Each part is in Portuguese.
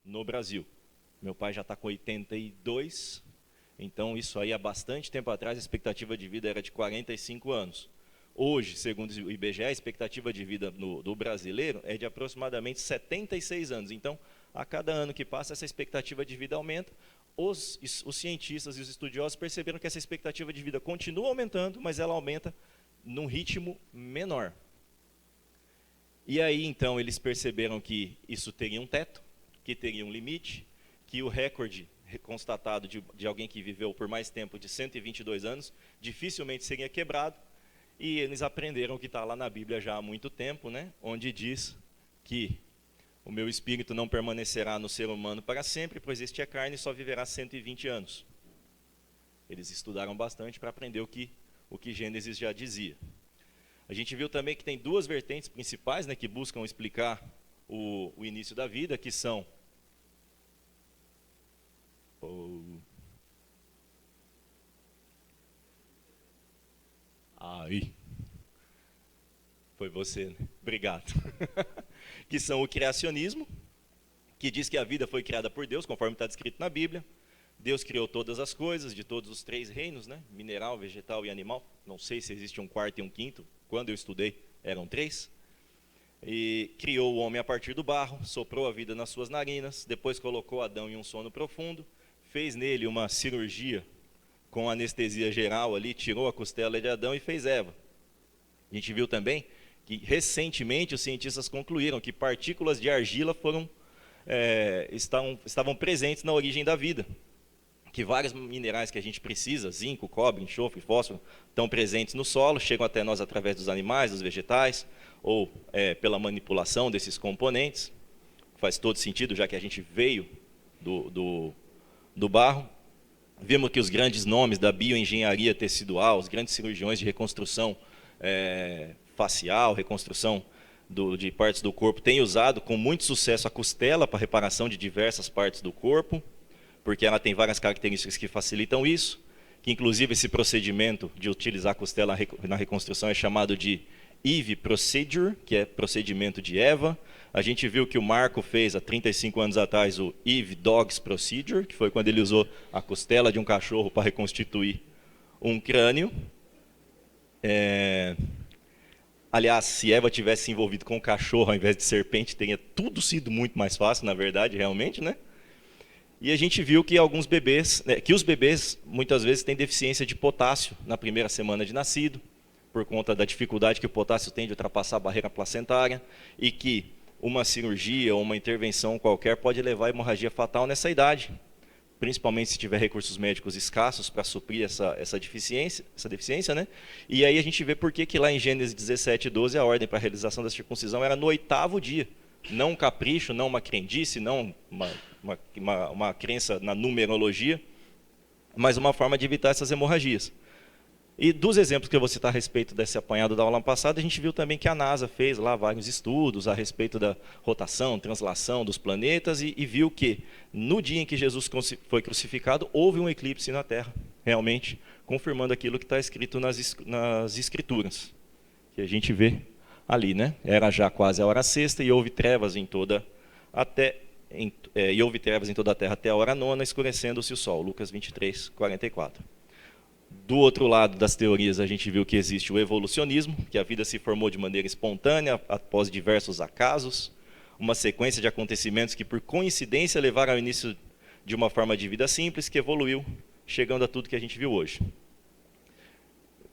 no Brasil. Meu pai já está com 82, então isso aí há bastante tempo atrás a expectativa de vida era de 45 anos. Hoje, segundo o IBGE, a expectativa de vida do brasileiro é de aproximadamente 76 anos. Então, a cada ano que passa, essa expectativa de vida aumenta. Os cientistas e os estudiosos perceberam que essa expectativa de vida continua aumentando, mas ela aumenta num ritmo menor. E aí, então, eles perceberam que isso teria um teto, que teria um limite, que o recorde constatado de alguém que viveu por mais tempo, de 122 anos, dificilmente seria quebrado. E eles aprenderam o que está lá na Bíblia já há muito tempo, né? Onde diz que o meu espírito não permanecerá no ser humano para sempre, pois este é carne e só viverá 120 anos. Eles estudaram bastante para aprender o que Gênesis já dizia. A gente viu também que tem duas vertentes principais, né, que buscam explicar o início da vida, que são Aí. Foi você, né? Obrigado. Que são o criacionismo, que diz que a vida foi criada por Deus, conforme está descrito na Bíblia. Deus criou todas as coisas, de todos os três reinos, né? Mineral, vegetal e animal. Não sei se existe um quarto e um quinto. Quando eu estudei, eram três. E criou o homem a partir do barro, soprou a vida nas suas narinas, depois colocou Adão em um sono profundo, fez nele uma cirurgia com anestesia geral ali, tirou a costela de Adão e fez Eva. A gente viu também que recentemente os cientistas concluíram que partículas de argila estavam presentes na origem da vida. Que vários minerais que a gente precisa, zinco, cobre, enxofre, fósforo, estão presentes no solo, chegam até nós através dos animais, dos vegetais, ou pela manipulação desses componentes. Faz todo sentido, já que a gente veio do barro. Vimos que os grandes nomes da bioengenharia tecidual, os grandes cirurgiões de reconstrução facial, reconstrução de partes do corpo, têm usado com muito sucesso a costela para reparação de diversas partes do corpo, porque ela tem várias características que facilitam isso, que inclusive esse procedimento de utilizar a costela na reconstrução é chamado de Eve Procedure, que é procedimento de Eva. A gente viu que o Marco fez há 35 anos atrás o Eve Dogs Procedure, que foi quando ele usou a costela de um cachorro para reconstituir um crânio. Aliás, se Eva tivesse se envolvido com o cachorro ao invés de serpente, teria tudo sido muito mais fácil, na verdade, realmente, né? E a gente viu que alguns bebês, que os bebês muitas vezes têm deficiência de potássio na primeira semana de nascido, por conta da dificuldade que o potássio tem de ultrapassar a barreira placentária, e que uma cirurgia ou uma intervenção qualquer pode levar a hemorragia fatal nessa idade, principalmente se tiver recursos médicos escassos para suprir essa deficiência, né? E aí a gente vê por que lá em Gênesis 17:12 a ordem para a realização da circuncisão era no 8º dia. Não um capricho, não uma crendice, não uma crença na numerologia, mas uma forma de evitar essas hemorragias. E dos exemplos que eu vou citar a respeito desse apanhado da aula passada, a gente viu também que a NASA fez lá vários estudos a respeito da rotação, translação dos planetas e viu que no dia em que Jesus foi crucificado, houve um eclipse na Terra, realmente, confirmando aquilo que está escrito nas Escrituras, que a gente vê ali, né? Era já quase a hora sexta e houve trevas em toda a terra até a hora nona, escurecendo-se o sol. Lucas 23:44. Do outro lado das teorias, a gente viu que existe o evolucionismo, que a vida se formou de maneira espontânea, após diversos acasos, uma sequência de acontecimentos que, por coincidência, levaram ao início de uma forma de vida simples, que evoluiu, chegando a tudo que a gente viu hoje.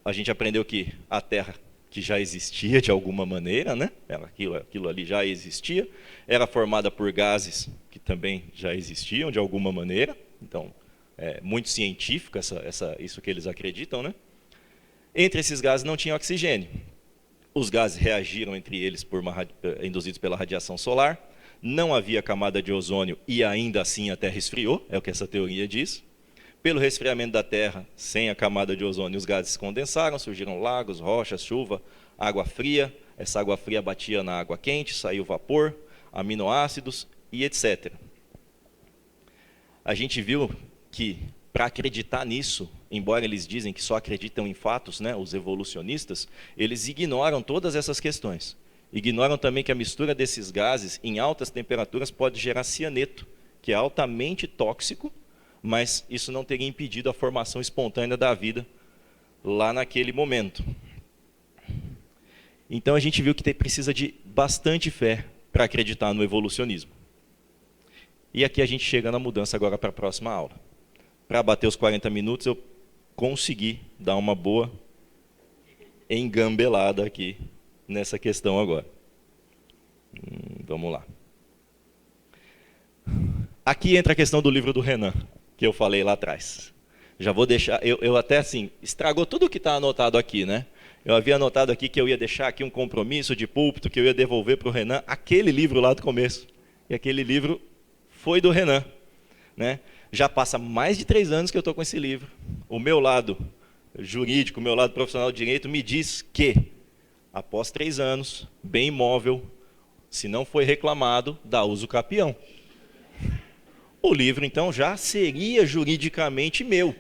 A gente aprendeu que a Terra, que já existia de alguma maneira, né? Aquilo ali já existia, era formada por gases que também já existiam de alguma maneira, então é muito científico isso que eles acreditam, né? Entre esses gases não tinha oxigênio. Os gases reagiram entre eles induzidos pela radiação solar. Não havia camada de ozônio e ainda assim a Terra esfriou, é o que essa teoria diz. Pelo resfriamento da Terra, sem a camada de ozônio, os gases se condensaram, surgiram lagos, rochas, chuva, água fria. Essa água fria batia na água quente, saiu vapor, aminoácidos e etc. A gente viu que, para acreditar nisso, embora eles dizem que só acreditam em fatos, né, os evolucionistas, eles ignoram todas essas questões. Ignoram também que a mistura desses gases em altas temperaturas pode gerar cianeto, que é altamente tóxico, mas isso não teria impedido a formação espontânea da vida lá naquele momento. Então a gente viu que precisa de bastante fé para acreditar no evolucionismo. E aqui a gente chega na mudança agora para a próxima aula. Para bater os 40 minutos, eu consegui dar uma boa engambelada aqui nessa questão agora. Vamos lá. Aqui entra a questão do livro do Renan, que eu falei lá atrás. Já vou deixar, eu até assim, estragou tudo o que está anotado aqui, né? Eu havia anotado aqui que eu ia deixar aqui um compromisso de púlpito, que eu ia devolver para o Renan aquele livro lá do começo. E aquele livro foi do Renan, né? Já passa mais de 3 anos que eu estou com esse livro. O meu lado jurídico, o meu lado profissional de direito me diz que, após 3 anos, bem imóvel, se não foi reclamado, dá uso capião. O livro, então, já seria juridicamente meu.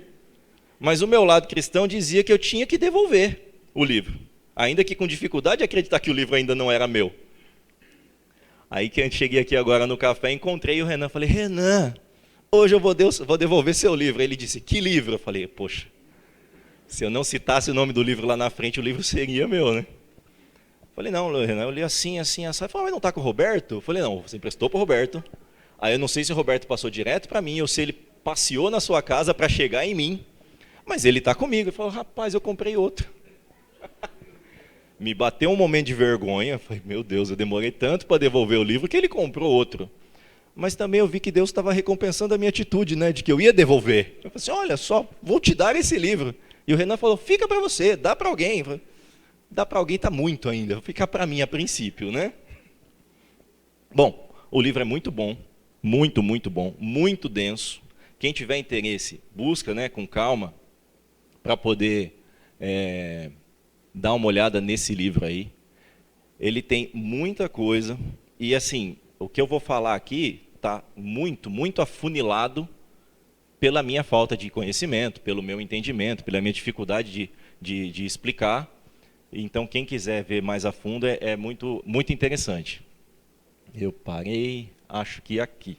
Mas o meu lado cristão dizia que eu tinha que devolver o livro, ainda que com dificuldade de acreditar que o livro ainda não era meu. Aí que eu cheguei aqui agora no café, encontrei o Renan, falei, Renan, hoje eu vou devolver seu livro. Ele disse, que livro? Eu falei, poxa, se eu não citasse o nome do livro lá na frente, o livro seria meu, né? Eu falei, não, Renan, eu li assim, assim, assim. Ele falou, mas não está com o Roberto? Eu falei, não, você emprestou para o Roberto. Aí eu não sei se o Roberto passou direto para mim, ou se ele passeou na sua casa para chegar em mim. Mas ele está comigo. Ele falou, rapaz, eu comprei outro. Me bateu um momento de vergonha. Falei, meu Deus, eu demorei tanto para devolver o livro que ele comprou outro. Mas também eu vi que Deus estava recompensando a minha atitude, né, de que eu ia devolver. Eu falei assim, olha só, vou te dar esse livro. E o Renan falou, fica para você, dá para alguém. Eu falei, dá para alguém está muito ainda, vou ficar para mim a princípio, né? Bom, o livro é muito bom, muito, muito bom, muito denso. Quem tiver interesse, busca, né, com calma, para poder dar uma olhada nesse livro aí. Ele tem muita coisa, e assim, o que eu vou falar aqui está muito, muito afunilado pela minha falta de conhecimento, pelo meu entendimento, pela minha dificuldade de explicar. Então, quem quiser ver mais a fundo, é muito, muito interessante. Eu parei, acho que aqui.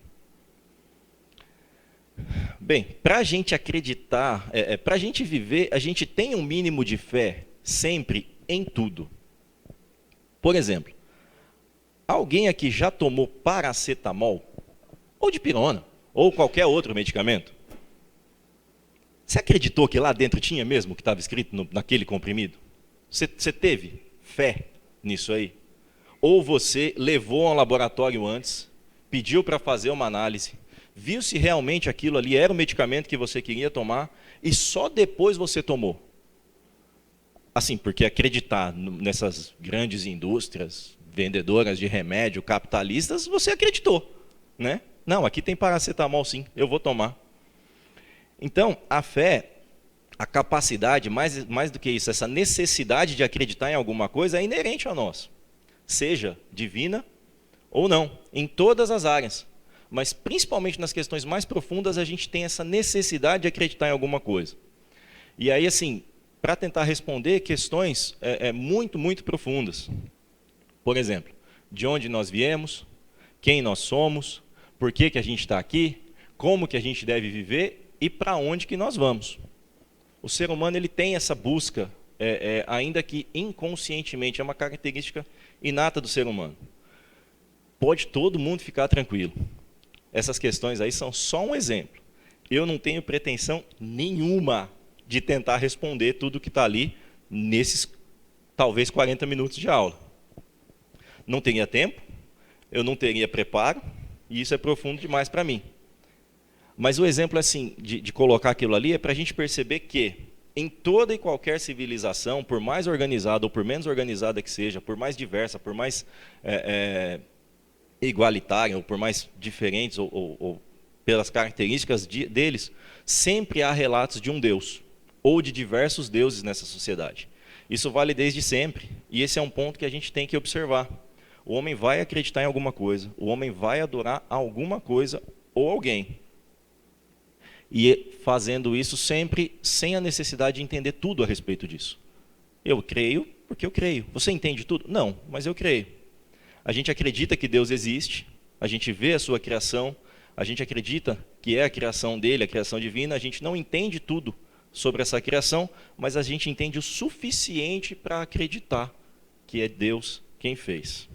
Bem, para a gente acreditar, para a gente viver, a gente tem um mínimo de fé sempre em tudo. Por exemplo, alguém aqui já tomou paracetamol? Ou dipirona? Ou qualquer outro medicamento? Você acreditou que lá dentro tinha mesmo o que estava escrito naquele comprimido? Você teve fé nisso aí? Ou você levou ao laboratório antes, pediu para fazer uma análise, viu se realmente aquilo ali era o medicamento que você queria tomar e só depois você tomou? Assim, porque acreditar nessas grandes indústrias, vendedoras de remédio, capitalistas, você acreditou, né? Não, aqui tem paracetamol sim, eu vou tomar. Então, a fé, a capacidade, mais do que isso, essa necessidade de acreditar em alguma coisa é inerente a nós. Seja divina ou não, em todas as áreas. Mas principalmente nas questões mais profundas, a gente tem essa necessidade de acreditar em alguma coisa. E aí, assim, para tentar responder questões muito, muito profundas. Por exemplo, de onde nós viemos, quem nós somos, por que a gente está aqui, como que a gente deve viver e para onde que nós vamos. O ser humano ele tem essa busca, ainda que inconscientemente, é uma característica inata do ser humano. Pode todo mundo ficar tranquilo. Essas questões aí são só um exemplo. Eu não tenho pretensão nenhuma de tentar responder tudo que está ali nesses, talvez, 40 minutos de aula. Não teria tempo, eu não teria preparo, e isso é profundo demais para mim. Mas o exemplo assim, de colocar aquilo ali é para a gente perceber que em toda e qualquer civilização, por mais organizada ou por menos organizada que seja, por mais diversa, por mais igualitária, ou por mais diferentes, ou pelas características deles, sempre há relatos de um Deus, ou de diversos deuses nessa sociedade. Isso vale desde sempre, e esse é um ponto que a gente tem que observar. O homem vai acreditar em alguma coisa, o homem vai adorar alguma coisa ou alguém. E fazendo isso sempre sem a necessidade de entender tudo a respeito disso. Eu creio porque eu creio. Você entende tudo? Não, mas eu creio. A gente acredita que Deus existe, a gente vê a sua criação, a gente acredita que é a criação dele, a criação divina, a gente não entende tudo sobre essa criação, mas a gente entende o suficiente para acreditar que é Deus quem fez.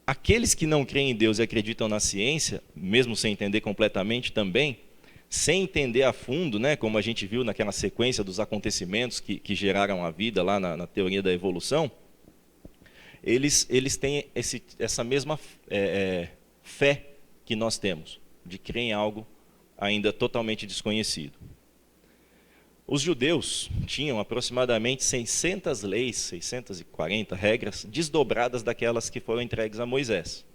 Aqueles que não creem em Deus e acreditam na ciência, mesmo sem entender completamente também, sem entender a fundo, né, como a gente viu naquela sequência dos acontecimentos que geraram a vida lá na teoria da evolução, eles têm essa mesma fé que nós temos, de crer em algo ainda totalmente desconhecido. Os judeus tinham aproximadamente 600 leis, 640 regras, desdobradas daquelas que foram entregues a Moisés.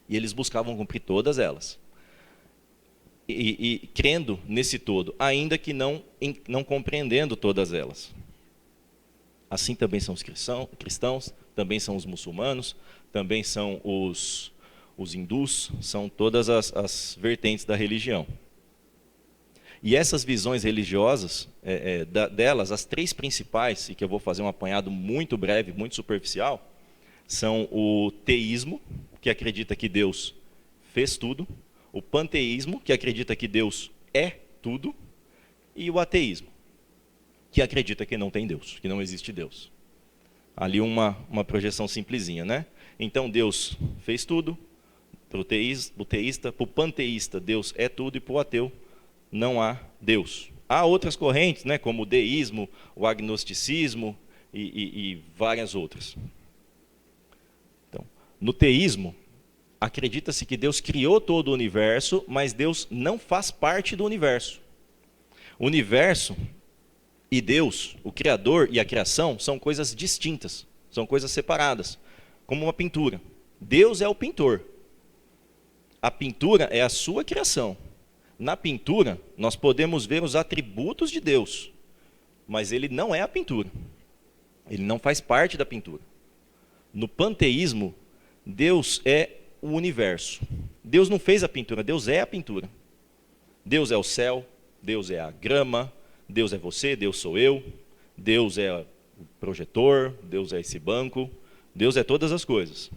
E eles buscavam cumprir todas elas. E crendo nesse todo, ainda que não compreendendo todas elas. Assim também são os cristãos, também são os muçulmanos, também são os hindus, são todas as vertentes da religião. E essas visões religiosas, delas, as três principais, e que eu vou fazer um apanhado muito breve, muito superficial, são o teísmo, que acredita que Deus fez tudo, o panteísmo, que acredita que Deus é tudo, e o ateísmo, que acredita que não tem Deus, que não existe Deus. Ali uma projeção simplesinha, né? Então Deus fez tudo, para o teísta, para o panteísta Deus é tudo, e para o ateu não há Deus. Há outras correntes, né, como o deísmo, o agnosticismo e várias outras. Então, no teísmo, acredita-se que Deus criou todo o universo, mas Deus não faz parte do universo. O universo e Deus, o Criador e a criação, são coisas distintas, são coisas separadas, como uma pintura. Deus é o pintor. A pintura é a sua criação. Na pintura, nós podemos ver os atributos de Deus, mas ele não é a pintura. Ele não faz parte da pintura. No panteísmo, Deus é o universo. Deus não fez a pintura, Deus é a pintura. Deus é o céu, Deus é a grama, Deus é você, Deus sou eu, Deus é o projetor, Deus é esse banco, Deus é todas as coisas.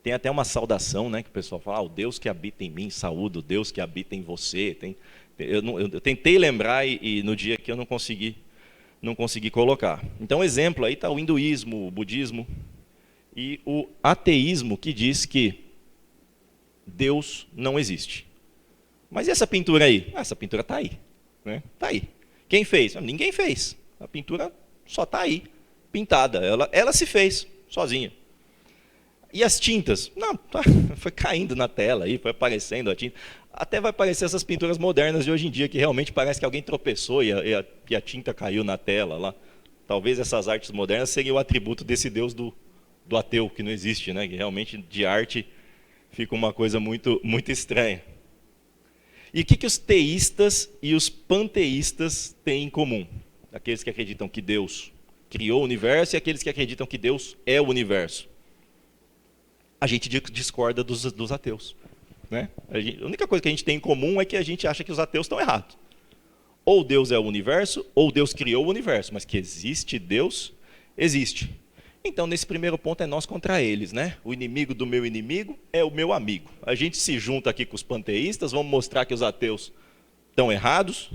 Tem até uma saudação, né, que o pessoal fala, o Deus que habita em mim, saúdo, o Deus que habita em você. Eu tentei lembrar e no dia que eu não consegui colocar. Então, exemplo, aí está o hinduísmo, o budismo e o ateísmo, que diz que Deus não existe. Mas e essa pintura aí? Essa pintura está aí. Né? Está aí. Quem fez? Ninguém fez. A pintura só está aí, pintada. Ela se fez, sozinha. E as tintas? Não, foi caindo na tela, aí, foi aparecendo a tinta. Até vai aparecer essas pinturas modernas de hoje em dia, que realmente parece que alguém tropeçou e a tinta caiu na tela lá. Talvez essas artes modernas seriam o atributo desse Deus do ateu, que não existe, né? Que realmente de arte fica uma coisa muito, muito estranha. E o que os teístas e os panteístas têm em comum? Aqueles que acreditam que Deus criou o universo e aqueles que acreditam que Deus é o universo. A gente discorda dos ateus. Né? A única coisa que a gente tem em comum é que a gente acha que os ateus estão errados. Ou Deus é o universo, ou Deus criou o universo. Mas que existe Deus, existe. Então, nesse primeiro ponto, é nós contra eles. Né? O inimigo do meu inimigo é o meu amigo. A gente se junta aqui com os panteístas, vamos mostrar que os ateus estão errados.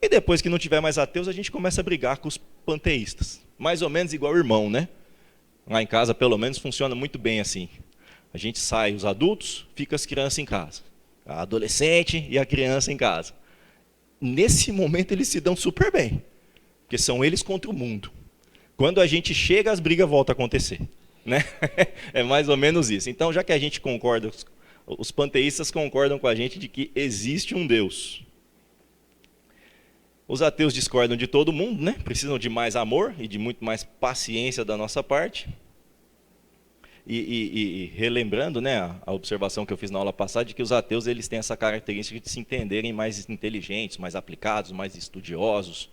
E depois que não tiver mais ateus, a gente começa a brigar com os panteístas. Mais ou menos igual irmão, né? Lá em casa, pelo menos, funciona muito bem assim. A gente sai, os adultos, fica as crianças em casa. A adolescente e a criança em casa. Nesse momento eles se dão super bem, porque são eles contra o mundo. Quando a gente chega, as brigas voltam a acontecer. Né? É mais ou menos isso. Então, já que a gente concorda, os panteístas concordam com a gente de que existe um Deus. Os ateus discordam de todo mundo, né? Precisam de mais amor e de muito mais paciência da nossa parte. E relembrando, né, a observação que eu fiz na aula passada, de que os ateus eles têm essa característica de se entenderem mais inteligentes, mais aplicados, mais estudiosos.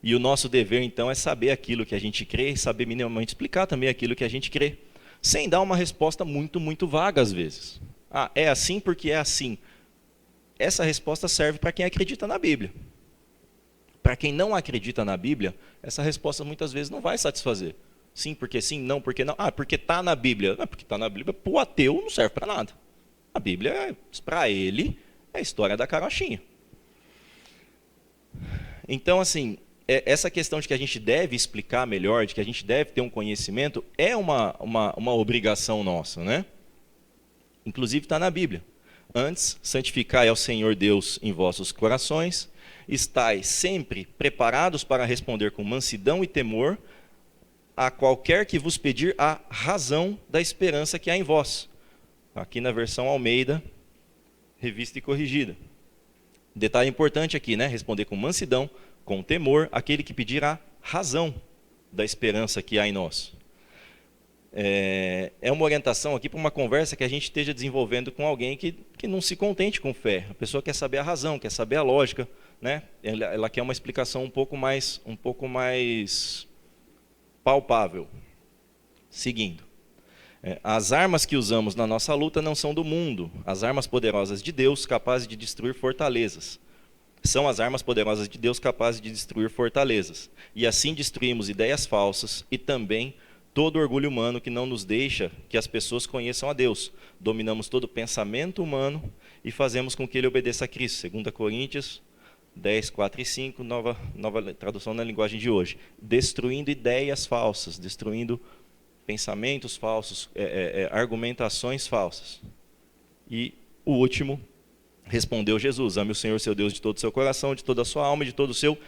E o nosso dever, então, é saber aquilo que a gente crê e saber minimamente explicar também aquilo que a gente crê, sem dar uma resposta muito, muito vaga às vezes. Ah, é assim porque é assim. Essa resposta serve para quem acredita na Bíblia. Para quem não acredita na Bíblia, essa resposta muitas vezes não vai satisfazer. Sim, porque sim, não, porque não. Ah, porque está na Bíblia. Não, porque está na Bíblia, para o ateu não serve para nada. A Bíblia, para ele, é a história da carochinha. Então, assim, essa questão de que a gente deve explicar melhor, de que a gente deve ter um conhecimento, é uma obrigação nossa, né? Inclusive está na Bíblia. Antes, santificai ao Senhor Deus em vossos corações, estais sempre preparados para responder com mansidão e temor a qualquer que vos pedir a razão da esperança que há em vós. Aqui na versão Almeida, revista e corrigida. Detalhe importante aqui, né? Responder com mansidão, com temor, aquele que pedir a razão da esperança que há em nós. É uma orientação aqui para uma conversa que a gente esteja desenvolvendo com alguém que não se contente com fé. A pessoa quer saber a razão, quer saber a lógica, né? Ela quer uma explicação um pouco mais palpável. Seguindo. As armas que usamos na nossa luta não são do mundo. As armas poderosas de Deus, capazes de destruir fortalezas. São as armas poderosas de Deus capazes de destruir fortalezas. E assim destruímos ideias falsas e também todo orgulho humano que não nos deixa que as pessoas conheçam a Deus. Dominamos todo pensamento humano e fazemos com que ele obedeça a Cristo. 2 Coríntios 10, 4 e 5, nova tradução na linguagem de hoje. Destruindo ideias falsas, destruindo pensamentos falsos, argumentações falsas. E o último, respondeu Jesus: ame o Senhor seu Deus de todo o seu coração, de toda a sua alma e de todo o seu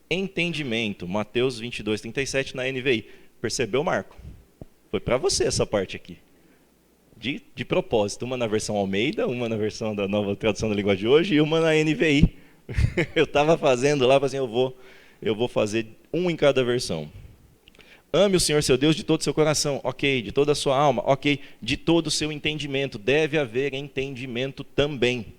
entendimento. Mateus 22, 37 na NVI. Percebeu, Marco? Foi para você essa parte aqui. De propósito. Uma na versão Almeida, uma na versão da nova tradução da linguagem de hoje e uma na NVI. Eu estava fazendo lá, assim, eu vou fazer um em cada versão. Ame o Senhor seu Deus de todo o seu coração, ok. De toda a sua alma, ok. De todo o seu entendimento. Deve haver entendimento também.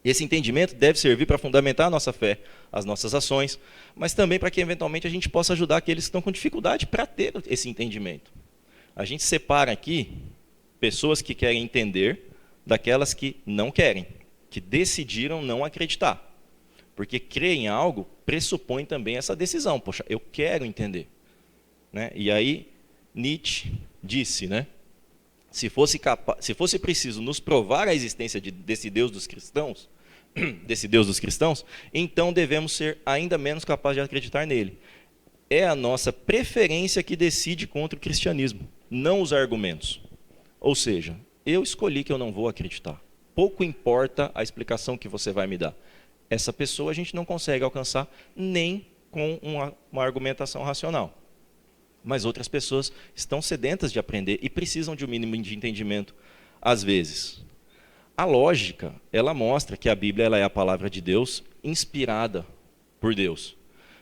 Esse entendimento deve servir para fundamentar a nossa fé, as nossas ações, mas também para que eventualmente a gente possa ajudar aqueles que estão com dificuldade para ter esse entendimento. A gente separa aqui pessoas que querem entender daquelas que não querem, que decidiram não acreditar. Porque crer em algo pressupõe também essa decisão. Poxa, eu quero entender. Né? E aí Nietzsche disse, né? Se fosse preciso nos provar a existência desse Deus dos cristãos, então devemos ser ainda menos capazes de acreditar nele. É a nossa preferência que decide contra o cristianismo, não os argumentos. Ou seja, eu escolhi que eu não vou acreditar. Pouco importa a explicação que você vai me dar. Essa pessoa a gente não consegue alcançar nem com uma argumentação racional. Mas outras pessoas estão sedentas de aprender e precisam de um mínimo de entendimento, às vezes. A lógica, ela mostra que a Bíblia ela é a palavra de Deus inspirada por Deus.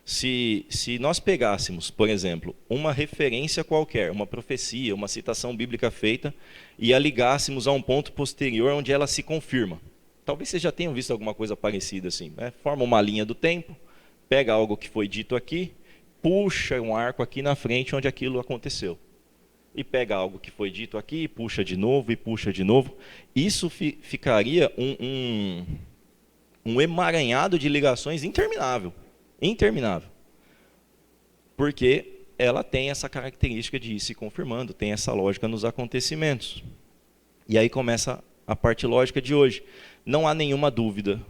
Se nós pegássemos, por exemplo, uma referência qualquer, uma profecia, uma citação bíblica feita, e a ligássemos a um ponto posterior onde ela se confirma. Talvez vocês já tenham visto alguma coisa parecida assim. Né? Forma uma linha do tempo, pega algo que foi dito aqui, puxa um arco aqui na frente onde aquilo aconteceu. E pega algo que foi dito aqui, e puxa de novo, e puxa de novo. Isso ficaria um emaranhado de ligações interminável. Interminável. Porque ela tem essa característica de ir se confirmando, tem essa lógica nos acontecimentos. E aí começa a parte lógica de hoje. Não há nenhuma dúvida,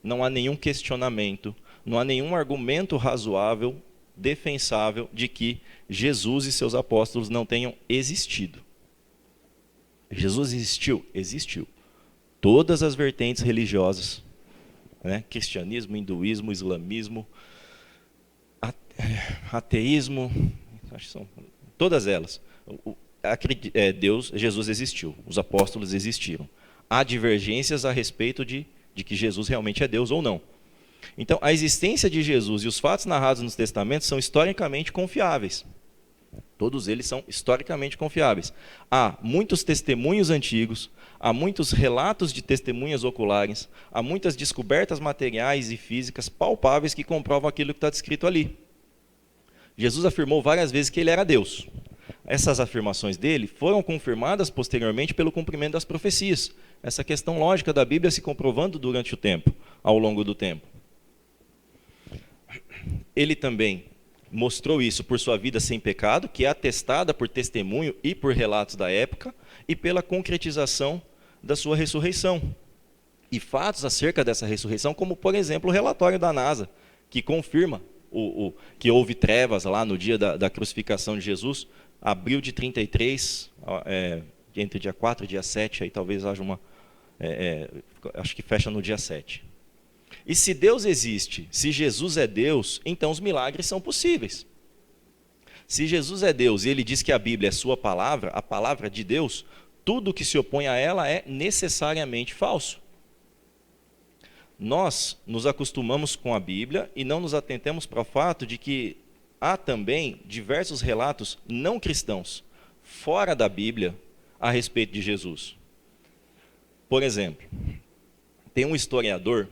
não há nenhum questionamento, não há nenhum argumento razoável, defensável de que Jesus e seus apóstolos não tenham existido. Jesus existiu? Existiu. Todas as vertentes religiosas, né? Cristianismo, hinduísmo, islamismo, ateísmo, acho que são todas elas. Jesus existiu, os apóstolos existiram. Há divergências a respeito de que Jesus realmente é Deus ou não. Então, a existência de Jesus e os fatos narrados nos testamentos são historicamente confiáveis. Todos eles são historicamente confiáveis. Há muitos testemunhos antigos, há muitos relatos de testemunhas oculares, há muitas descobertas materiais e físicas palpáveis que comprovam aquilo que está descrito ali. Jesus afirmou várias vezes que ele era Deus. Essas afirmações dele foram confirmadas posteriormente pelo cumprimento das profecias. Essa questão lógica da Bíblia se comprovando durante o tempo, ao longo do tempo. Ele também mostrou isso por sua vida sem pecado, que é atestada por testemunho e por relatos da época, e pela concretização da sua ressurreição. E fatos acerca dessa ressurreição, como, por exemplo, o relatório da NASA, que confirma que houve trevas lá no dia da crucificação de Jesus, abril de 33, entre dia 4 e dia 7, aí talvez haja acho que fecha no dia 7. E se Deus existe, se Jesus é Deus, então os milagres são possíveis. Se Jesus é Deus e ele diz que a Bíblia é sua palavra, a palavra de Deus, tudo que se opõe a ela é necessariamente falso. Nós nos acostumamos com a Bíblia e não nos atentemos para o fato de que há também diversos relatos não cristãos, fora da Bíblia, a respeito de Jesus. Por exemplo, tem um historiador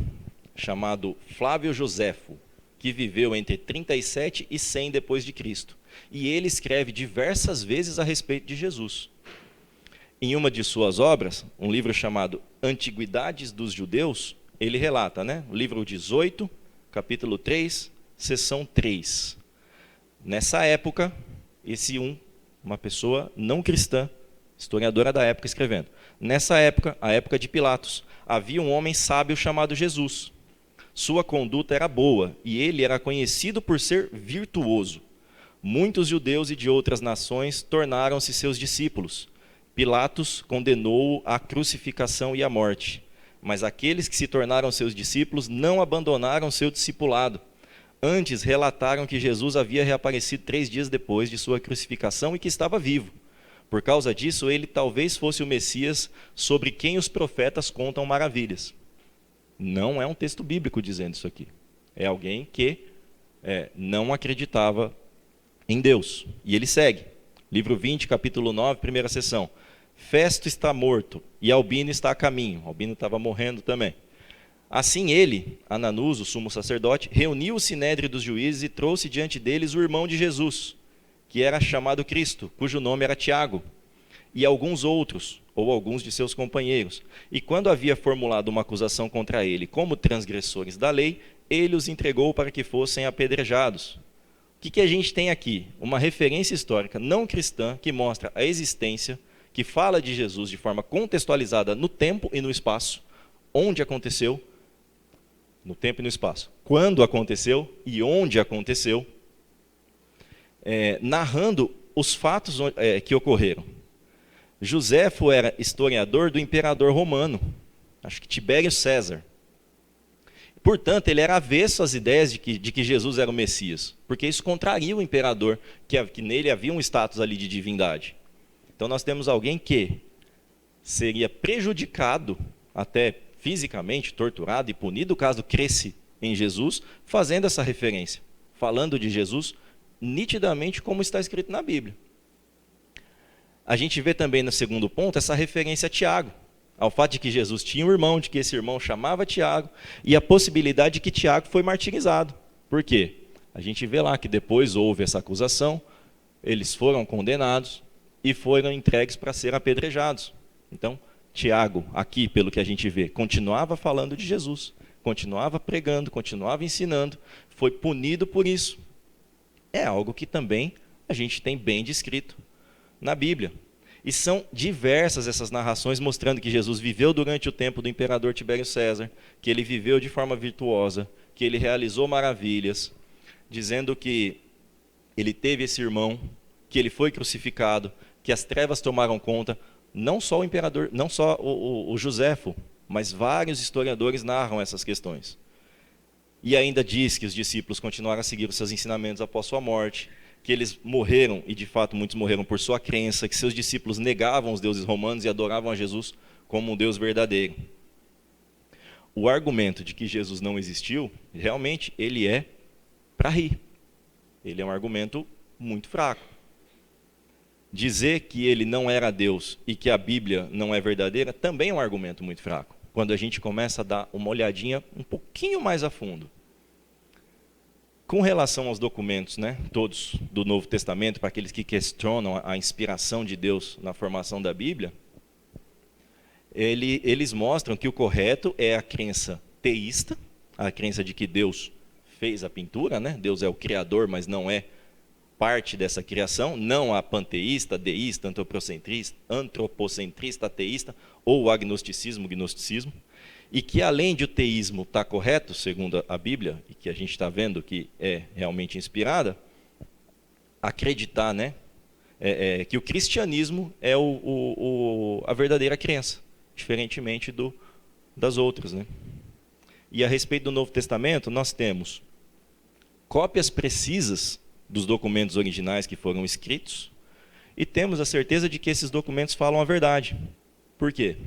chamado Flávio Joséfo, que viveu entre 37 e 100 depois de Cristo. E ele escreve diversas vezes a respeito de Jesus. Em uma de suas obras, um livro chamado Antiguidades dos Judeus, ele relata, livro 18, capítulo 3, seção 3. Nessa época, uma pessoa não cristã, historiadora da época, escrevendo. Nessa época, a época de Pilatos, havia um homem sábio chamado Jesus. Sua conduta era boa e ele era conhecido por ser virtuoso. Muitos judeus e de outras nações tornaram-se seus discípulos. Pilatos condenou-o à crucificação e à morte. Mas aqueles que se tornaram seus discípulos não abandonaram seu discipulado. Antes relataram que Jesus havia reaparecido 3 dias depois de sua crucificação e que estava vivo. Por causa disso, ele talvez fosse o Messias sobre quem os profetas contam maravilhas. Não é um texto bíblico dizendo isso aqui. É alguém que não acreditava em Deus. E ele segue. Livro 20, capítulo 9, primeira sessão. Festo está morto e Albino está a caminho. Albino estava morrendo também. Assim ele, Ananus, o sumo sacerdote, reuniu o sinédrio dos juízes e trouxe diante deles o irmão de Jesus, que era chamado Cristo, cujo nome era Tiago, e alguns outros, ou alguns de seus companheiros. E quando havia formulado uma acusação contra ele como transgressores da lei, ele os entregou para que fossem apedrejados. O que a gente tem aqui? Uma referência histórica não cristã que mostra a existência, que fala de Jesus de forma contextualizada no tempo e no espaço, onde aconteceu, no tempo e no espaço, quando aconteceu e onde aconteceu, narrando os fatos que ocorreram. Joséfo era historiador do imperador romano, acho que Tibério César. Portanto, ele era avesso às ideias de que Jesus era o Messias, porque isso contraria o imperador, que nele havia um status ali de divindade. Então nós temos alguém que seria prejudicado, até fisicamente, torturado e punido, caso cresce em Jesus, fazendo essa referência, falando de Jesus nitidamente como está escrito na Bíblia. A gente vê também no segundo ponto essa referência a Tiago, ao fato de que Jesus tinha um irmão, de que esse irmão chamava Tiago, e a possibilidade de que Tiago foi martirizado. Por quê? A gente vê lá que depois houve essa acusação, eles foram condenados e foram entregues para ser apedrejados. Então, Tiago, aqui, pelo que a gente vê, continuava falando de Jesus, continuava pregando, continuava ensinando, foi punido por isso. É algo que também a gente tem bem descrito na Bíblia. E são diversas essas narrações mostrando que Jesus viveu durante o tempo do imperador Tibério César, que ele viveu de forma virtuosa, que ele realizou maravilhas, dizendo que ele teve esse irmão, que ele foi crucificado, que as trevas tomaram conta. Não só o imperador, não só o Joséfo, mas vários historiadores narram essas questões. E ainda diz que os discípulos continuaram a seguir os seus ensinamentos após sua morte, que eles morreram, e de fato muitos morreram por sua crença, que seus discípulos negavam os deuses romanos e adoravam a Jesus como um Deus verdadeiro. O argumento de que Jesus não existiu, realmente, ele é para rir. Ele é um argumento muito fraco. Dizer que ele não era Deus e que a Bíblia não é verdadeira também é um argumento muito fraco, quando a gente começa a dar uma olhadinha um pouquinho mais a fundo. Com relação aos documentos, todos do Novo Testamento, para aqueles que questionam a inspiração de Deus na formação da Bíblia, eles mostram que o correto é a crença teísta, a crença de que Deus fez a pintura, Deus é o criador, mas não é parte dessa criação, não a panteísta, deísta, antropocentrista, ateísta, ou o agnosticismo, gnosticismo, e que além de o teísmo estar correto, segundo a Bíblia, e que a gente está vendo que é realmente inspirada, acreditar, né, que o cristianismo é a verdadeira crença, diferentemente das outras, né? E a respeito do Novo Testamento, nós temos cópias precisas dos documentos originais que foram escritos, e temos a certeza de que esses documentos falam a verdade. Por quê?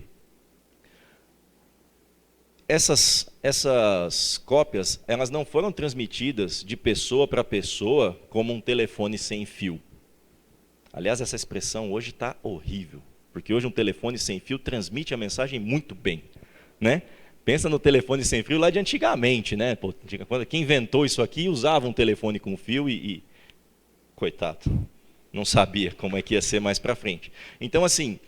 Essas cópias, elas não foram transmitidas de pessoa para pessoa como um telefone sem fio. Aliás, essa expressão hoje está horrível, porque hoje um telefone sem fio transmite a mensagem muito bem, né? Pensa no telefone sem fio lá de antigamente, né? Pô, quem inventou isso aqui usava um telefone com fio e coitado, não sabia como é que ia ser mais para frente. Então, assim,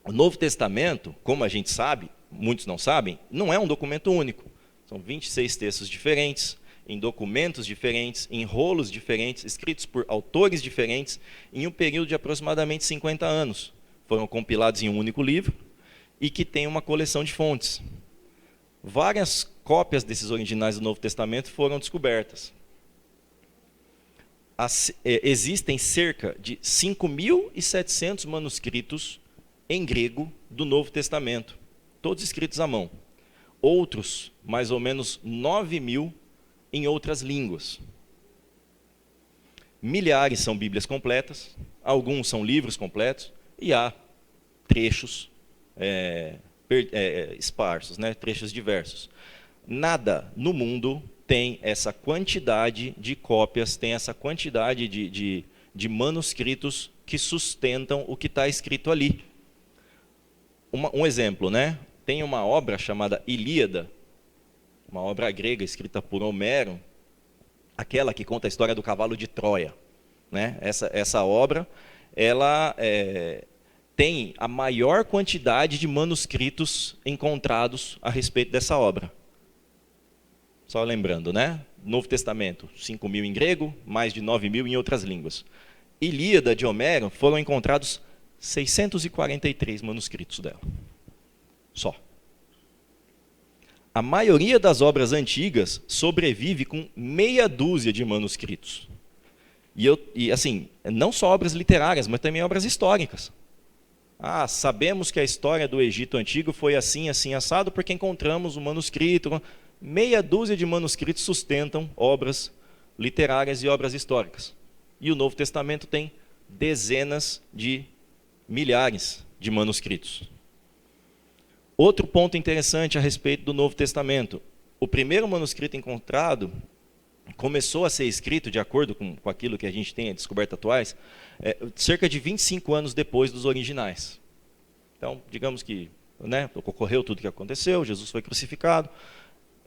o Novo Testamento, como a gente sabe, muitos não sabem, não é um documento único. São 26 textos diferentes, em documentos diferentes, em rolos diferentes, escritos por autores diferentes, em um período de aproximadamente 50 anos. Foram compilados em um único livro e que tem uma coleção de fontes. Várias cópias desses originais do Novo Testamento foram descobertas. Existem cerca de 5.700 manuscritos em grego do Novo Testamento, todos escritos à mão. Outros, mais ou menos 9.000 em outras línguas. Milhares são Bíblias completas, alguns são livros completos, e há trechos esparsos, né? Trechos diversos. Nada no mundo tem essa quantidade de cópias, tem essa quantidade de manuscritos que sustentam o que está escrito ali. Um exemplo, né? Tem uma obra chamada Ilíada, uma obra grega escrita por Homero, aquela que conta a história do cavalo de Troia, né? Essa obra, ela tem a maior quantidade de manuscritos encontrados a respeito dessa obra. Só lembrando, né? Novo Testamento, 5.000 em grego, mais de 9.000 em outras línguas. Ilíada de Homero, foram encontrados 643 manuscritos dela. Só. A maioria das obras antigas sobrevive com meia dúzia de manuscritos. E assim, não só obras literárias, mas também obras históricas. Sabemos que a história do Egito Antigo foi assim, assim, assado, porque encontramos um manuscrito. Meia dúzia de manuscritos sustentam obras literárias e obras históricas. E o Novo Testamento tem dezenas de milhares de manuscritos. Outro ponto interessante a respeito do Novo Testamento. O primeiro manuscrito encontrado começou a ser escrito, de acordo com aquilo que a gente tem, a descoberta atuais, cerca de 25 anos depois dos originais. Então, digamos que, né, ocorreu tudo o que aconteceu, Jesus foi crucificado,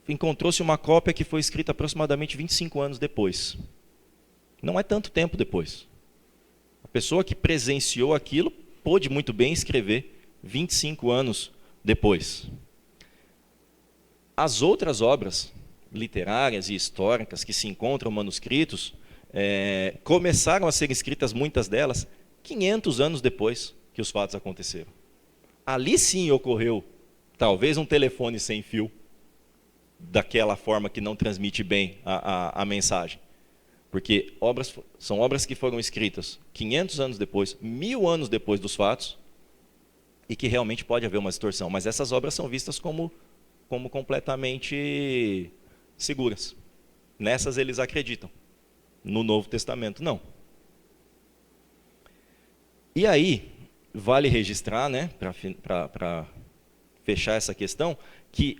encontrou-se uma cópia que foi escrita aproximadamente 25 anos depois. Não é tanto tempo depois. A pessoa que presenciou aquilo pôde muito bem escrever 25 anos depois. As outras obras literárias e históricas que se encontram manuscritos começaram a ser escritas, muitas delas, 500 anos depois que os fatos aconteceram. Ali sim ocorreu, talvez, um telefone sem fio, daquela forma que não transmite bem a mensagem. Porque são obras que foram escritas 500 anos depois, 1000 anos depois dos fatos, e que realmente pode haver uma distorção. Mas essas obras são vistas como completamente seguras. Nessas eles acreditam. No Novo Testamento, não. E aí, vale registrar, né, para fechar essa questão, que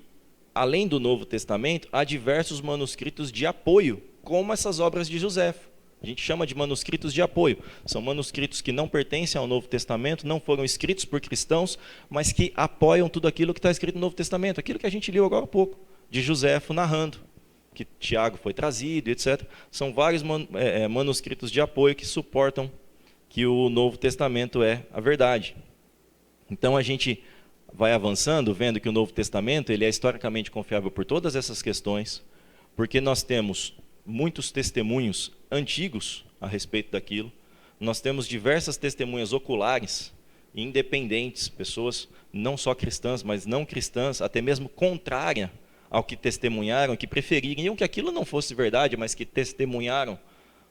além do Novo Testamento, há diversos manuscritos de apoio, como essas obras de Joséfo. A gente chama de manuscritos de apoio. São manuscritos que não pertencem ao Novo Testamento, não foram escritos por cristãos, mas que apoiam tudo aquilo que está escrito no Novo Testamento. Aquilo que a gente leu agora há pouco, de Joséfo narrando, que Tiago foi trazido, etc. São vários manuscritos de apoio que suportam que o Novo Testamento é a verdade. Então a gente vai avançando, vendo que o Novo Testamento ele é historicamente confiável por todas essas questões, porque nós temos muitos testemunhos antigos a respeito daquilo. Nós temos diversas testemunhas oculares, independentes, pessoas não só cristãs, mas não cristãs, até mesmo contrárias ao que testemunharam, que preferiam que aquilo não fosse verdade, mas que testemunharam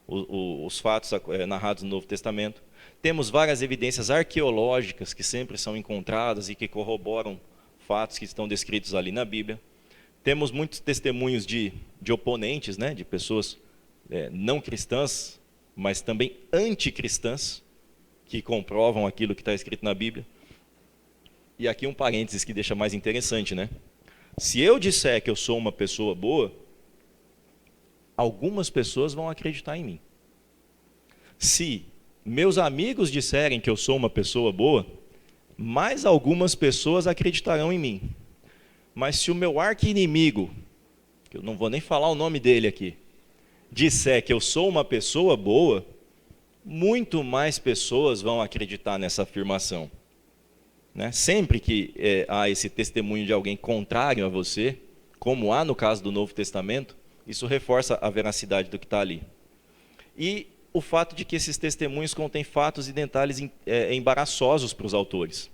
os fatos narrados no Novo Testamento. Temos várias evidências arqueológicas que sempre são encontradas e que corroboram fatos que estão descritos ali na Bíblia. Temos muitos testemunhos de oponentes, né, de pessoas não cristãs, mas também anticristãs, que comprovam aquilo que está escrito na Bíblia. E aqui um parênteses que deixa mais interessante, né? Se eu disser que eu sou uma pessoa boa, algumas pessoas vão acreditar em mim. Se meus amigos disserem que eu sou uma pessoa boa, mais algumas pessoas acreditarão em mim. Mas se o meu arqui-inimigo, que eu não vou nem falar o nome dele aqui, disser que eu sou uma pessoa boa, muito mais pessoas vão acreditar nessa afirmação. Né? Sempre que há esse testemunho de alguém contrário a você, como há no caso do Novo Testamento, isso reforça a veracidade do que está ali. E o fato de que esses testemunhos contêm fatos e detalhes embaraçosos para os autores.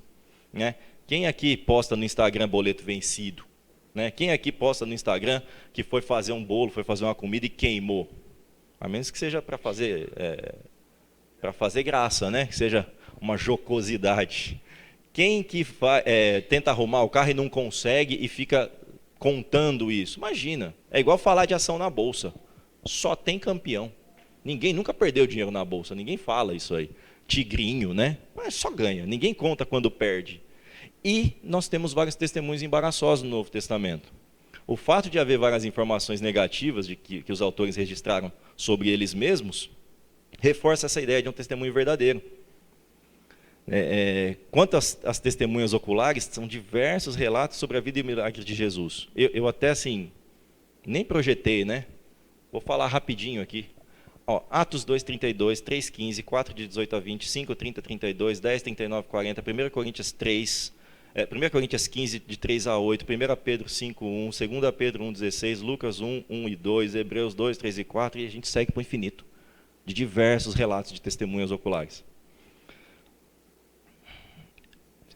Né? Quem aqui posta no Instagram boleto vencido? Né? Quem aqui posta no Instagram que foi fazer um bolo, foi fazer uma comida e queimou? A menos que seja para fazer graça, né? Que seja uma jocosidade. Quem que tenta arrumar o carro e não consegue e fica contando isso? Imagina, é igual falar de ação na bolsa. Só tem campeão. Ninguém nunca perdeu dinheiro na bolsa, ninguém fala isso aí. Tigrinho, né? Mas só ganha, ninguém conta quando perde. E nós temos vários testemunhos embaraçosos no Novo Testamento. O fato de haver várias informações negativas que os autores registraram sobre eles mesmos, reforça essa ideia de um testemunho verdadeiro. Quanto às testemunhas oculares, são diversos relatos sobre a vida e milagre de Jesus. Eu até assim, nem projetei, né? Vou falar rapidinho aqui. Ó, Atos 2:32, 3:15, 4:18 a 20, 5:30, 32, 10:39, 40, 1 Coríntios 3, 1 Coríntios 15, de 3 a 8, 1 Pedro 5:1, 2 Pedro 1:16, Lucas 1:1 e 2, Hebreus 2, 3 e 4, e a gente segue para o infinito, de diversos relatos de testemunhas oculares.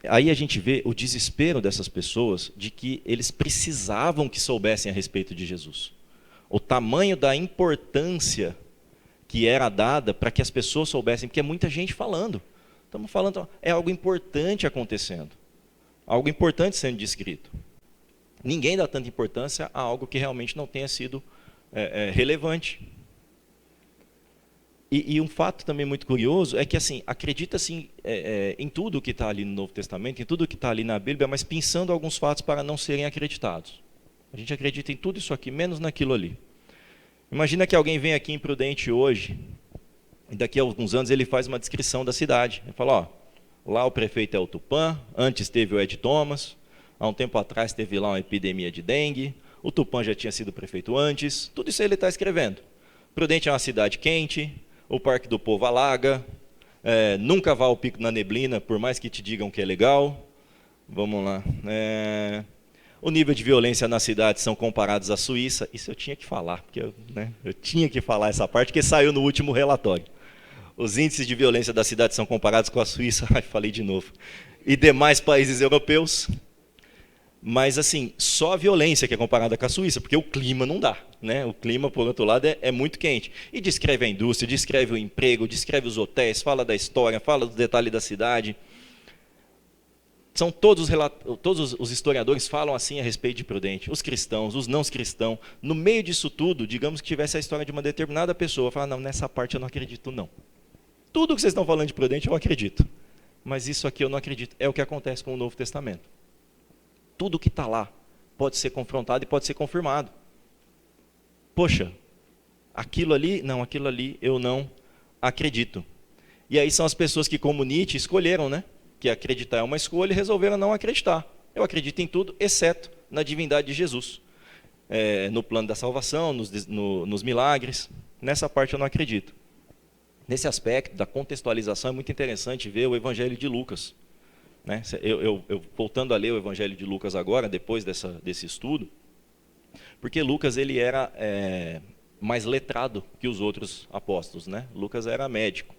Aí a gente vê o desespero dessas pessoas de que eles precisavam que soubessem a respeito de Jesus. O tamanho da importância que era dada para que as pessoas soubessem, porque é muita gente falando. Estamos falando, é algo importante acontecendo. Algo importante sendo descrito. Ninguém dá tanta importância a algo que realmente não tenha sido relevante. E um fato também muito curioso é que assim, acredita-se em tudo que está ali no Novo Testamento, em tudo que está ali na Bíblia, mas pensando alguns fatos para não serem acreditados. A gente acredita em tudo isso aqui, menos naquilo ali. Imagina que alguém vem aqui imprudente hoje, e daqui a alguns anos ele faz uma descrição da cidade. Ele fala, lá o prefeito é o Tupã, antes teve o Ed Thomas, há um tempo atrás teve lá uma epidemia de dengue, o Tupã já tinha sido prefeito antes, tudo isso ele está escrevendo. Prudente é uma cidade quente, o Parque do Povo alaga, nunca vá ao Pico na Neblina, por mais que te digam que é legal. Vamos lá. O nível de violência na cidade são comparados à Suíça. Isso eu tinha que falar, porque eu tinha que falar essa parte, porque saiu no último relatório. Os índices de violência da cidade são comparados com a Suíça, falei de novo, e demais países europeus. Mas, assim, só a violência que é comparada com a Suíça, porque o clima não dá. Né? O clima, por outro lado, é muito quente. E descreve a indústria, descreve o emprego, descreve os hotéis, fala da história, fala do detalhe da cidade. São todos os historiadores falam assim a respeito de Prudente, os cristãos, os não cristãos. No meio disso tudo, digamos que tivesse a história de uma determinada pessoa, fala, não, nessa parte eu não acredito, não. Tudo que vocês estão falando de Prudente eu acredito, mas isso aqui eu não acredito. É o que acontece com o Novo Testamento. Tudo que está lá pode ser confrontado e pode ser confirmado. Poxa, aquilo ali eu não acredito. E aí são as pessoas que, como Nietzsche, escolheram, né? Que acreditar é uma escolha e resolveram não acreditar. Eu acredito em tudo, exceto na divindade de Jesus. No plano da salvação, nos milagres. Nessa parte eu não acredito. Nesse aspecto da contextualização é muito interessante ver o Evangelho de Lucas. Né? Eu voltando a ler o Evangelho de Lucas agora, depois desse estudo, porque Lucas ele era mais letrado que os outros apóstolos, né? Lucas era médico.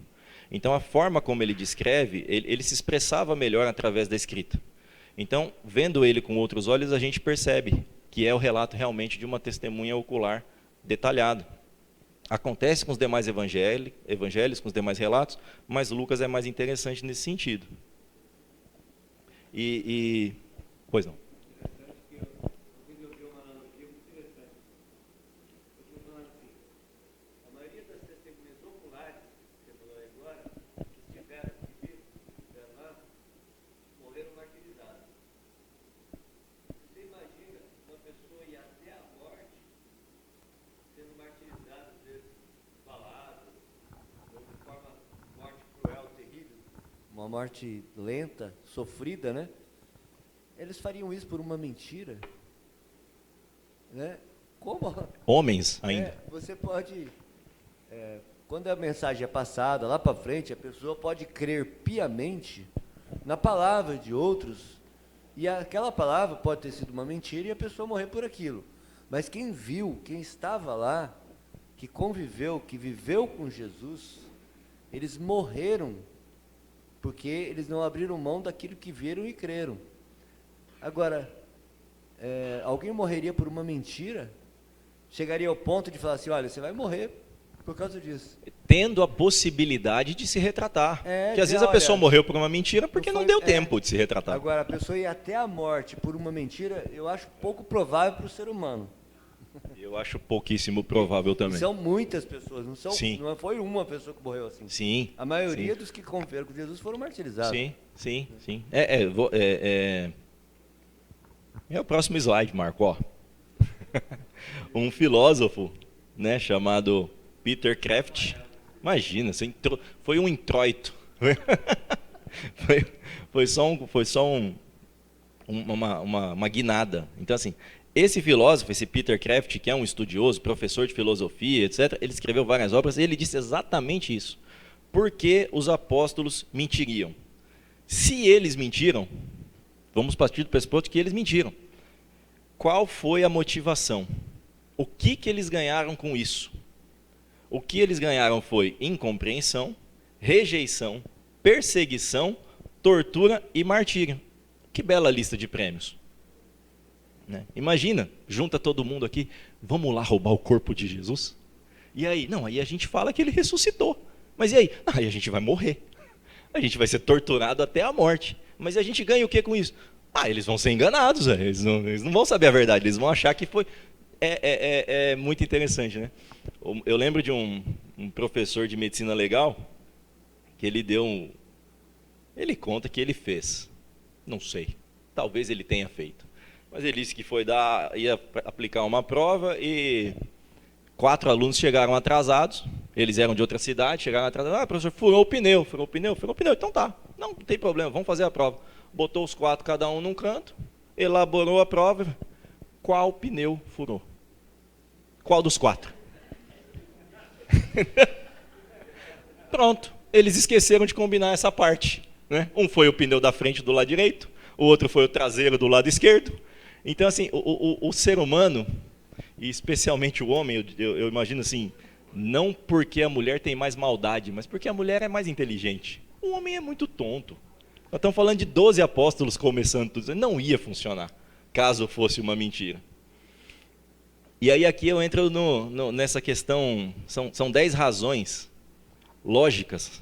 Então, a forma como ele descreve, ele se expressava melhor através da escrita. Então, vendo ele com outros olhos, a gente percebe que é o relato realmente de uma testemunha ocular detalhada. Acontece com os demais evangelhos, com os demais relatos, mas Lucas é mais interessante nesse sentido. Pois não. Uma morte lenta, sofrida, né? Eles fariam isso por uma mentira, né? Como? Homens ainda. Você pode, quando a mensagem é passada lá para frente, a pessoa pode crer piamente na palavra de outros, e aquela palavra pode ter sido uma mentira e a pessoa morrer por aquilo. Mas quem viu, quem estava lá, que conviveu, que viveu com Jesus, eles morreram porque eles não abriram mão daquilo que viram e creram. Agora, alguém morreria por uma mentira? Chegaria ao ponto de falar assim, olha, você vai morrer por causa disso. Tendo a possibilidade de se retratar. Porque às vezes a pessoa morreu por uma mentira porque não deu tempo de se retratar. Agora, a pessoa ir até a morte por uma mentira, eu acho pouco provável para o ser humano. Eu acho pouquíssimo provável também. São muitas pessoas, Sim. Não foi uma pessoa que morreu assim. Sim. A maioria dos que conviveram com Jesus foram martirizados. Sim. É o próximo slide, Marco. Ó. Um filósofo, né, chamado Peter Kraft. Imagina, foi um introito. foi só uma guinada. Então, assim, esse filósofo, esse Peter Kraft, que é um estudioso, professor de filosofia, etc., ele escreveu várias obras e ele disse exatamente isso. Por que os apóstolos mentiriam? Se eles mentiram, vamos partir do pressuposto que eles mentiram. Qual foi a motivação? O que eles ganharam com isso? O que eles ganharam foi incompreensão, rejeição, perseguição, tortura e martírio. Que bela lista de prêmios. Né? Imagina, junta todo mundo aqui, vamos lá roubar o corpo de Jesus? E aí? Não, aí a gente fala que ele ressuscitou. Mas e aí? Aí a gente vai morrer. A gente vai ser torturado até a morte. Mas a gente ganha o que com isso? Eles vão ser enganados, eles não vão saber a verdade, eles vão achar que foi... É muito interessante, né? Eu lembro de um professor de medicina legal, que ele conta que ele fez. Não sei, talvez ele tenha feito. Mas ele disse que ia aplicar uma prova e 4 alunos chegaram atrasados, eles eram de outra cidade, chegaram atrasados, professor, furou o pneu, então tá, não tem problema, vamos fazer a prova. Botou os 4, cada um num canto, elaborou a prova, qual pneu furou? Qual dos 4? Pronto, eles esqueceram de combinar essa parte. Né? Um foi o pneu da frente do lado direito, o outro foi o traseiro do lado esquerdo. Então, assim, o ser humano, e especialmente o homem, eu imagino assim, não porque a mulher tem mais maldade, mas porque a mulher é mais inteligente. O homem é muito tonto. Nós estamos falando de 12 apóstolos começando tudo, não ia funcionar, caso fosse uma mentira. E aí aqui eu entro nessa questão, são 10 razões lógicas,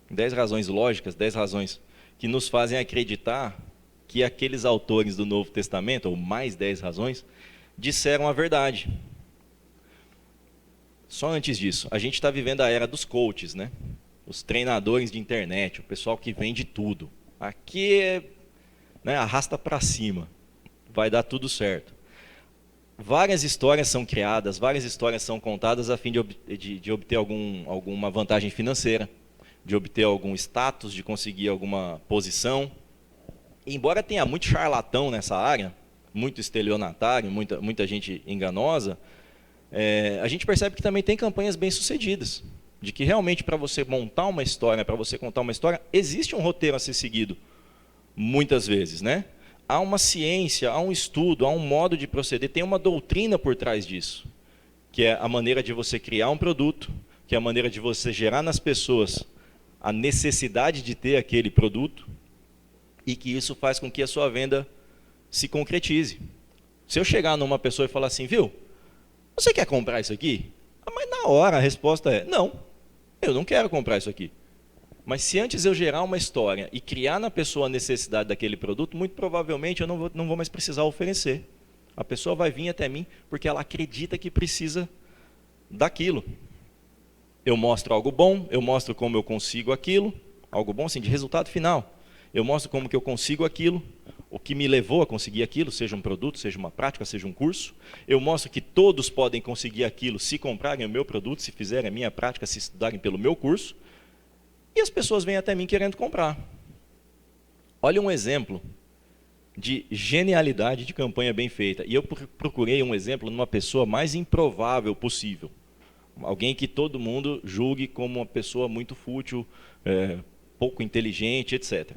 10 razões lógicas, 10 razões que nos fazem acreditar que aqueles autores do Novo Testamento, ou mais 10 razões, disseram a verdade. Só antes disso, a gente está vivendo a era dos coaches, né? Os treinadores de internet, o pessoal que vende tudo. Aqui arrasta para cima, vai dar tudo certo. Várias histórias são criadas, várias histórias são contadas a fim de obter alguma vantagem financeira, de obter algum status, de conseguir alguma posição. E embora tenha muito charlatão nessa área, muito estelionatário, muita gente enganosa, a gente percebe que também tem campanhas bem-sucedidas, de que realmente para você montar uma história, para você contar uma história, existe um roteiro a ser seguido, muitas vezes, né? Há uma ciência, há um estudo, há um modo de proceder, tem uma doutrina por trás disso, que é a maneira de você criar um produto, que é a maneira de você gerar nas pessoas a necessidade de ter aquele produto, e que isso faz com que a sua venda se concretize. Se eu chegar numa pessoa e falar assim, viu, você quer comprar isso aqui? Mas na hora a resposta é, não, eu não quero comprar isso aqui. Mas se antes eu gerar uma história e criar na pessoa a necessidade daquele produto, muito provavelmente eu não vou mais precisar oferecer. A pessoa vai vir até mim porque ela acredita que precisa daquilo. Eu mostro algo bom, eu mostro como eu consigo aquilo, algo bom assim, de resultado final. Eu mostro como que eu consigo aquilo, o que me levou a conseguir aquilo, seja um produto, seja uma prática, seja um curso. Eu mostro que todos podem conseguir aquilo se comprarem o meu produto, se fizerem a minha prática, se estudarem pelo meu curso. E as pessoas vêm até mim querendo comprar. Olha um exemplo de genialidade de campanha bem feita. E eu procurei um exemplo numa pessoa mais improvável possível. Alguém que todo mundo julgue como uma pessoa muito fútil, pouco inteligente, etc.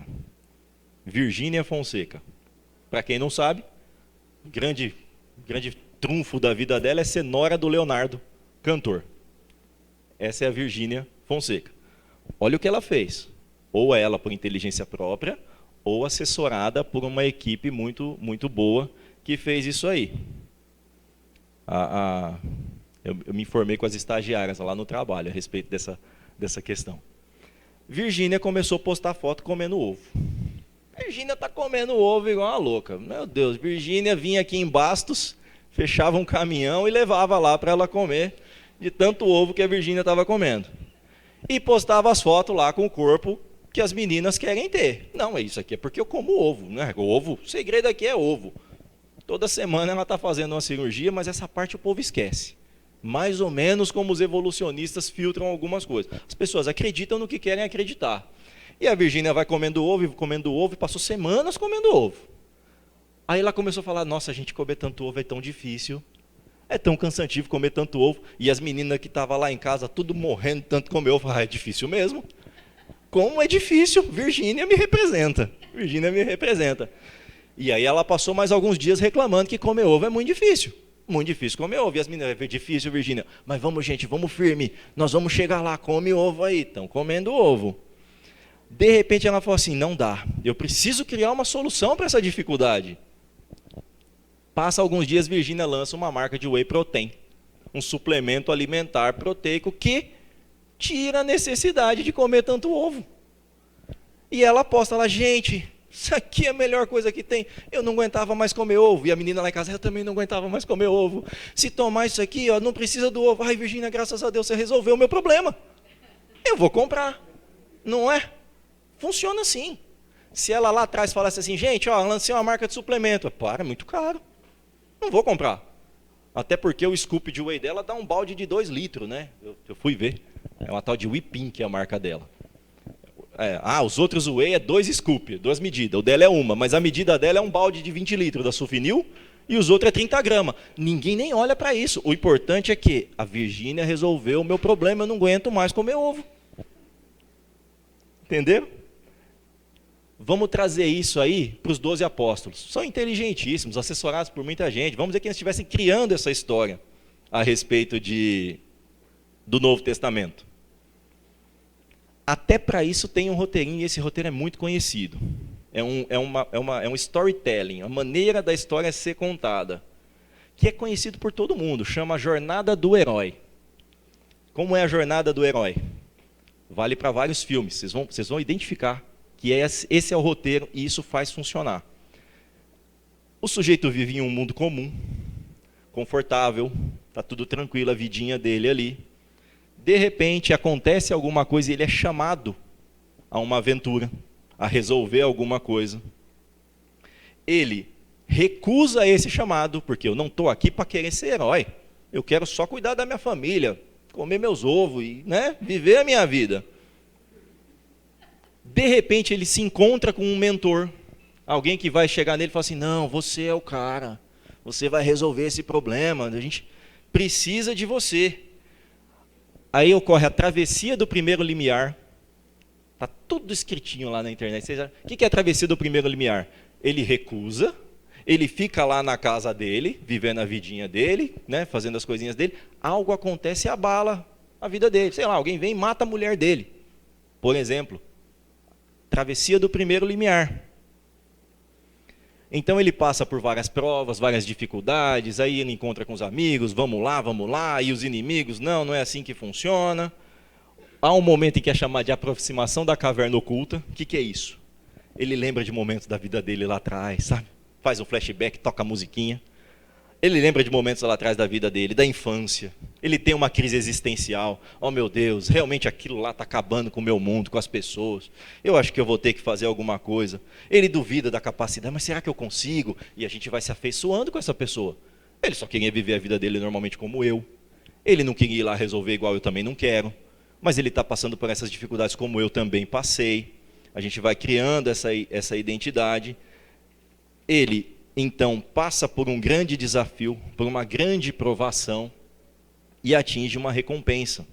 Virgínia Fonseca. Para quem não sabe, grande trunfo da vida dela é ser nora do Leonardo, cantor. Essa é a Virgínia Fonseca. Olha o que ela fez. Ou ela por inteligência própria, ou assessorada por uma equipe muito, muito boa que fez isso aí. Eu me informei com as estagiárias lá no trabalho a respeito dessa questão. Virgínia começou a postar foto comendo ovo. Virgínia está comendo ovo igual uma louca. Meu Deus, Virgínia vinha aqui em Bastos, fechava um caminhão e levava lá para ela comer de tanto ovo que a Virgínia estava comendo. E postava as fotos lá com o corpo que as meninas querem ter. Não, isso aqui é porque eu como ovo, né? Ovo, o segredo aqui é ovo. Toda semana ela está fazendo uma cirurgia, mas essa parte o povo esquece. Mais ou menos como os evolucionistas filtram algumas coisas. As pessoas acreditam no que querem acreditar. E a Virgínia vai comendo ovo, e passou semanas comendo ovo. Aí ela começou a falar, nossa, gente, comer tanto ovo é tão difícil. É tão cansativo comer tanto ovo. E as meninas que estavam lá em casa, tudo morrendo tanto comer ovo, é difícil mesmo. Como é difícil, Virgínia me representa. Virgínia me representa. E aí ela passou mais alguns dias reclamando que comer ovo é muito difícil. Muito difícil comer ovo. E as meninas, é difícil, Virgínia. Mas vamos, gente, vamos firme. Nós vamos chegar lá, come ovo aí. Estão comendo ovo. De repente ela falou assim, não dá. Eu preciso criar uma solução para essa dificuldade. Passa alguns dias, Virgínia lança uma marca de whey protein. Um suplemento alimentar proteico que tira a necessidade de comer tanto ovo. E ela posta lá, gente, isso aqui é a melhor coisa que tem. Eu não aguentava mais comer ovo. E a menina lá em casa, eu também não aguentava mais comer ovo. Se tomar isso aqui, ó, não precisa do ovo. Ai, Virgínia, graças a Deus você resolveu o meu problema. Eu vou comprar. Não é? Funciona assim. Se ela lá atrás falasse assim, gente, ó, lancei uma marca de suplemento. Para, é muito caro. Não vou comprar. Até porque o scoop de whey dela dá um balde de 2 litros, né? Eu fui ver. É uma tal de Whippin, que é a marca dela. Os outros whey é 2 scoop, 2 medidas. O dela é uma, mas a medida dela é um balde de 20 litros da Sulfinil e os outros é 30 gramas. Ninguém nem olha para isso. O importante é que a Virgínia resolveu o meu problema, eu não aguento mais comer ovo. Entenderam? Vamos trazer isso aí para os 12 apóstolos. São inteligentíssimos, assessorados por muita gente. Vamos dizer que eles estivessem criando essa história a respeito do Novo Testamento. Até para isso tem um roteirinho, e esse roteiro é muito conhecido. É um storytelling, a maneira da história ser contada, que é conhecido por todo mundo, chama a Jornada do Herói. Como é a Jornada do Herói? Vale para vários filmes, vocês vão identificar que esse é o roteiro e isso faz funcionar. O sujeito vive em um mundo comum, confortável, está tudo tranquilo, a vidinha dele ali. De repente, acontece alguma coisa e ele é chamado a uma aventura, a resolver alguma coisa. Ele recusa esse chamado, porque eu não estou aqui para querer ser herói. Eu quero só cuidar da minha família, comer meus ovos e, né, viver a minha vida. De repente, ele se encontra com um mentor, alguém que vai chegar nele e falar assim, não, você é o cara, você vai resolver esse problema, a gente precisa de você. Aí ocorre a travessia do primeiro limiar, está tudo escritinho lá na internet. O que é a travessia do primeiro limiar? Ele recusa, ele fica lá na casa dele, vivendo a vidinha dele, né, fazendo as coisinhas dele, algo acontece e abala a vida dele. Sei lá, alguém vem e mata a mulher dele, por exemplo. Travessia do primeiro limiar. Então ele passa por várias provas, várias dificuldades, aí ele encontra com os amigos, vamos lá, e os inimigos, não é assim que funciona. Há um momento em que é chamado de aproximação da caverna oculta. O que é isso? Ele lembra de momentos da vida dele lá atrás, sabe? Faz um flashback, toca a musiquinha. Ele lembra de momentos lá atrás da vida dele, da infância. Ele tem uma crise existencial. Oh meu Deus, realmente aquilo lá está acabando com o meu mundo, com as pessoas. Eu acho que eu vou ter que fazer alguma coisa. Ele duvida da capacidade, mas será que eu consigo? E a gente vai se afeiçoando com essa pessoa. Ele só queria viver a vida dele normalmente como eu. Ele não queria ir lá resolver igual eu também não quero. Mas ele está passando por essas dificuldades como eu também passei. A gente vai criando essa identidade. Ele então passa por um grande desafio, por uma grande provação e atinge uma recompensa,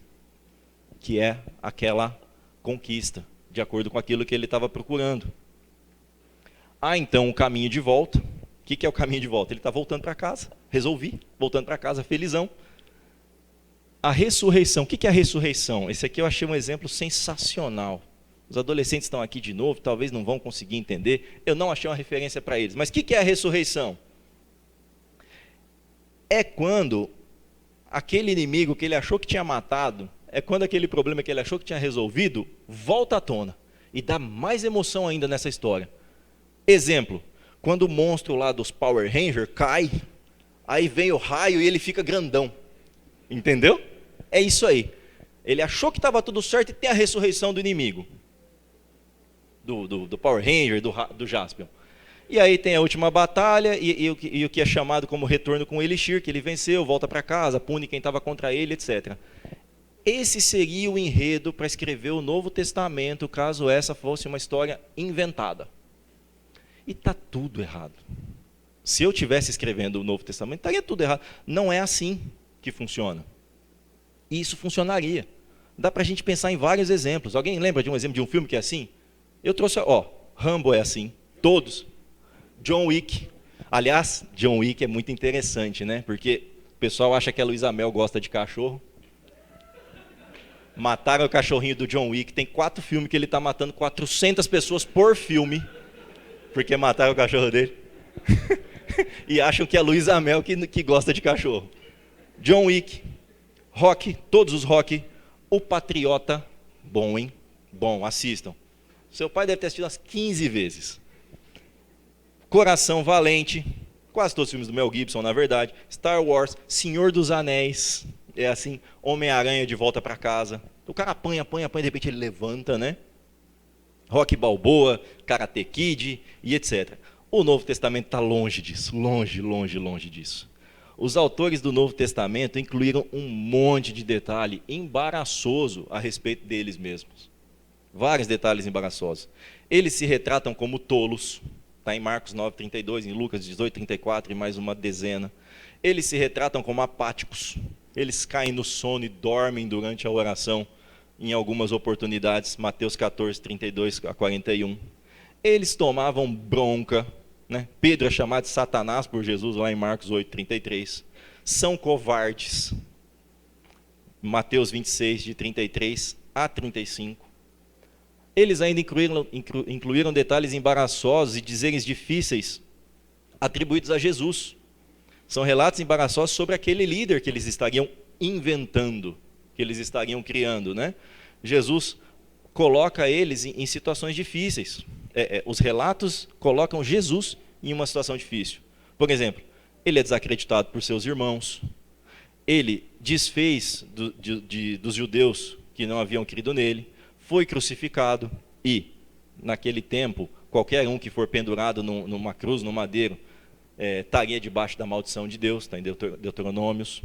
que é aquela conquista, de acordo com aquilo que ele estava procurando. Há então o caminho de volta. O que é o caminho de volta? Ele está voltando para casa, voltando para casa felizão. A ressurreição, o que é a ressurreição? Esse aqui eu achei um exemplo sensacional. Os adolescentes estão aqui de novo, talvez não vão conseguir entender. Eu não achei uma referência para eles. Mas o que é a ressurreição? É quando aquele inimigo que ele achou que tinha matado, é quando aquele problema que ele achou que tinha resolvido, volta à tona. E dá mais emoção ainda nessa história. Exemplo, quando o monstro lá dos Power Rangers cai, aí vem o raio e ele fica grandão. Entendeu? É isso aí. Ele achou que estava tudo certo e tem a ressurreição do inimigo. Do Power Ranger, do Jaspion. E aí tem a última batalha e o que é chamado como retorno com o Elixir, que ele venceu, volta para casa, pune quem estava contra ele, etc. Esse seria o enredo para escrever o Novo Testamento, caso essa fosse uma história inventada. E está tudo errado. Se eu estivesse escrevendo o Novo Testamento, estaria tudo errado. Não é assim que funciona. E isso funcionaria. Dá para a gente pensar em vários exemplos. Alguém lembra de um exemplo de um filme que é assim? Eu trouxe, Rambo é assim, todos. John Wick. Aliás, John Wick é muito interessante, né? Porque o pessoal acha que a Luísa Mel gosta de cachorro. Mataram o cachorrinho do John Wick. Tem 4 filmes que ele está matando 400 pessoas por filme. Porque mataram o cachorro dele. E acham que é a Luísa Mel que gosta de cachorro. John Wick, Rock, todos os Rock. O Patriota, bom, hein? Bom, assistam. Seu pai deve ter assistido umas 15 vezes. Coração Valente, quase todos os filmes do Mel Gibson, na verdade. Star Wars, Senhor dos Anéis, é assim, Homem-Aranha de Volta para Casa. O cara apanha, de repente ele levanta, né? Rock Balboa, Karate Kid e etc. O Novo Testamento está longe disso, longe disso. Os autores do Novo Testamento incluíram um monte de detalhe embaraçoso a respeito deles mesmos. Vários detalhes embaraçosos. Eles se retratam como tolos, está em Marcos 9:32, em Lucas 18:34 e mais uma dezena. Eles se retratam como apáticos. Eles caem no sono e dormem durante a oração, em algumas oportunidades, Mateus 14:32-41. Eles tomavam bronca, né? Pedro é chamado de Satanás por Jesus, lá em Marcos 8:33. São covardes, Mateus 26:33-35. Eles ainda incluíram detalhes embaraçosos e dizeres difíceis atribuídos a Jesus. São relatos embaraçosos sobre aquele líder que eles estariam inventando, que eles estariam criando, né? Jesus coloca eles em situações difíceis. Os relatos colocam Jesus em uma situação difícil. Por exemplo, ele é desacreditado por seus irmãos. Ele desfez dos judeus que não haviam crido nele. Foi crucificado e, naquele tempo, qualquer um que for pendurado numa cruz, no madeiro, estaria debaixo da maldição de Deus, está em Deuteronômios.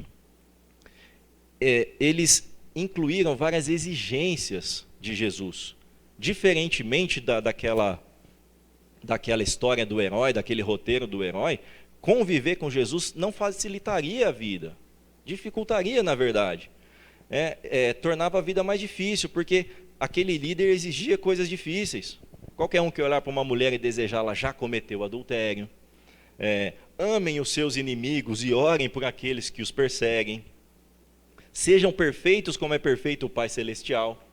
Eles incluíram várias exigências de Jesus, diferentemente daquela história do herói, daquele roteiro do herói. Conviver com Jesus não facilitaria a vida, dificultaria, na verdade. Tornava a vida mais difícil, porque aquele líder exigia coisas difíceis. Qualquer um que olhar para uma mulher e desejá-la já cometeu adultério. amem os seus inimigos e orem por aqueles que os perseguem. Sejam perfeitos como é perfeito o Pai Celestial.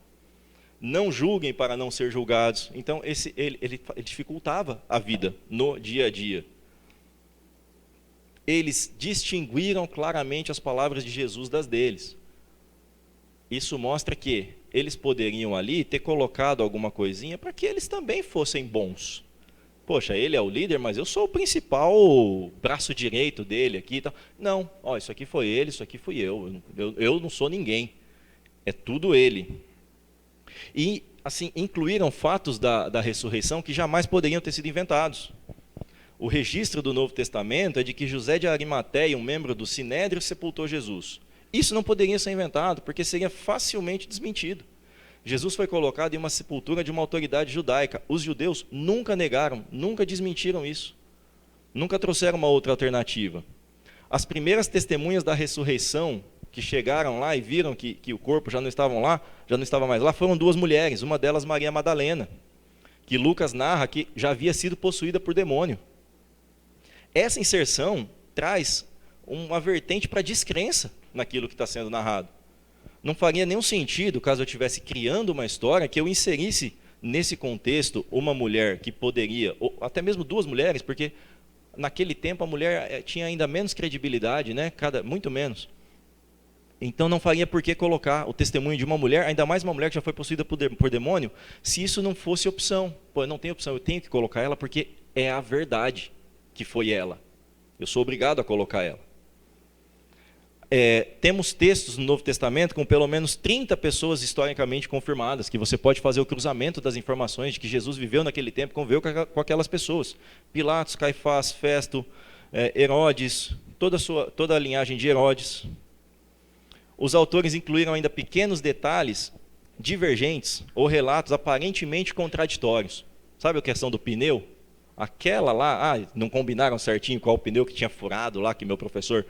Não julguem para não ser julgados. Então, ele dificultava a vida no dia a dia. Eles distinguiram claramente as palavras de Jesus das deles. Isso mostra que eles poderiam ali ter colocado alguma coisinha para que eles também fossem bons. Poxa, ele é o líder, mas eu sou o principal braço direito dele aqui e tal. Não, isso aqui foi ele, isso aqui fui eu. Eu não sou ninguém. É tudo ele. E, assim, incluíram fatos da ressurreição que jamais poderiam ter sido inventados. O registro do Novo Testamento é de que José de Arimateia, um membro do Sinédrio, sepultou Jesus. Isso não poderia ser inventado, porque seria facilmente desmentido. Jesus foi colocado em uma sepultura de uma autoridade judaica. Os judeus nunca negaram, nunca desmentiram isso. Nunca trouxeram uma outra alternativa. As primeiras testemunhas da ressurreição que chegaram lá e viram que o corpo já não estava mais lá, foram duas mulheres, uma delas Maria Madalena, que Lucas narra que já havia sido possuída por demônio. Essa inserção traz uma vertente para descrença naquilo que está sendo narrado. Não faria nenhum sentido, caso eu estivesse criando uma história, que eu inserisse nesse contexto uma mulher que poderia, ou até mesmo duas mulheres, porque naquele tempo a mulher tinha ainda menos credibilidade, né? Muito menos. Então não faria por que colocar o testemunho de uma mulher, ainda mais uma mulher que já foi possuída por demônio, se isso não fosse opção. Pô, eu não tenho opção, eu tenho que colocar ela porque é a verdade que foi ela. Eu sou obrigado a colocar ela. Temos textos no Novo Testamento com pelo menos 30 pessoas historicamente confirmadas, que você pode fazer o cruzamento das informações de que Jesus viveu naquele tempo, conviveu com aquelas pessoas. Pilatos, Caifás, Festo, Herodes, toda a linhagem de Herodes. Os autores incluíram ainda pequenos detalhes divergentes ou relatos aparentemente contraditórios. Sabe a questão do pneu? Aquela lá, não combinaram certinho qual o pneu que tinha furado lá, que meu professor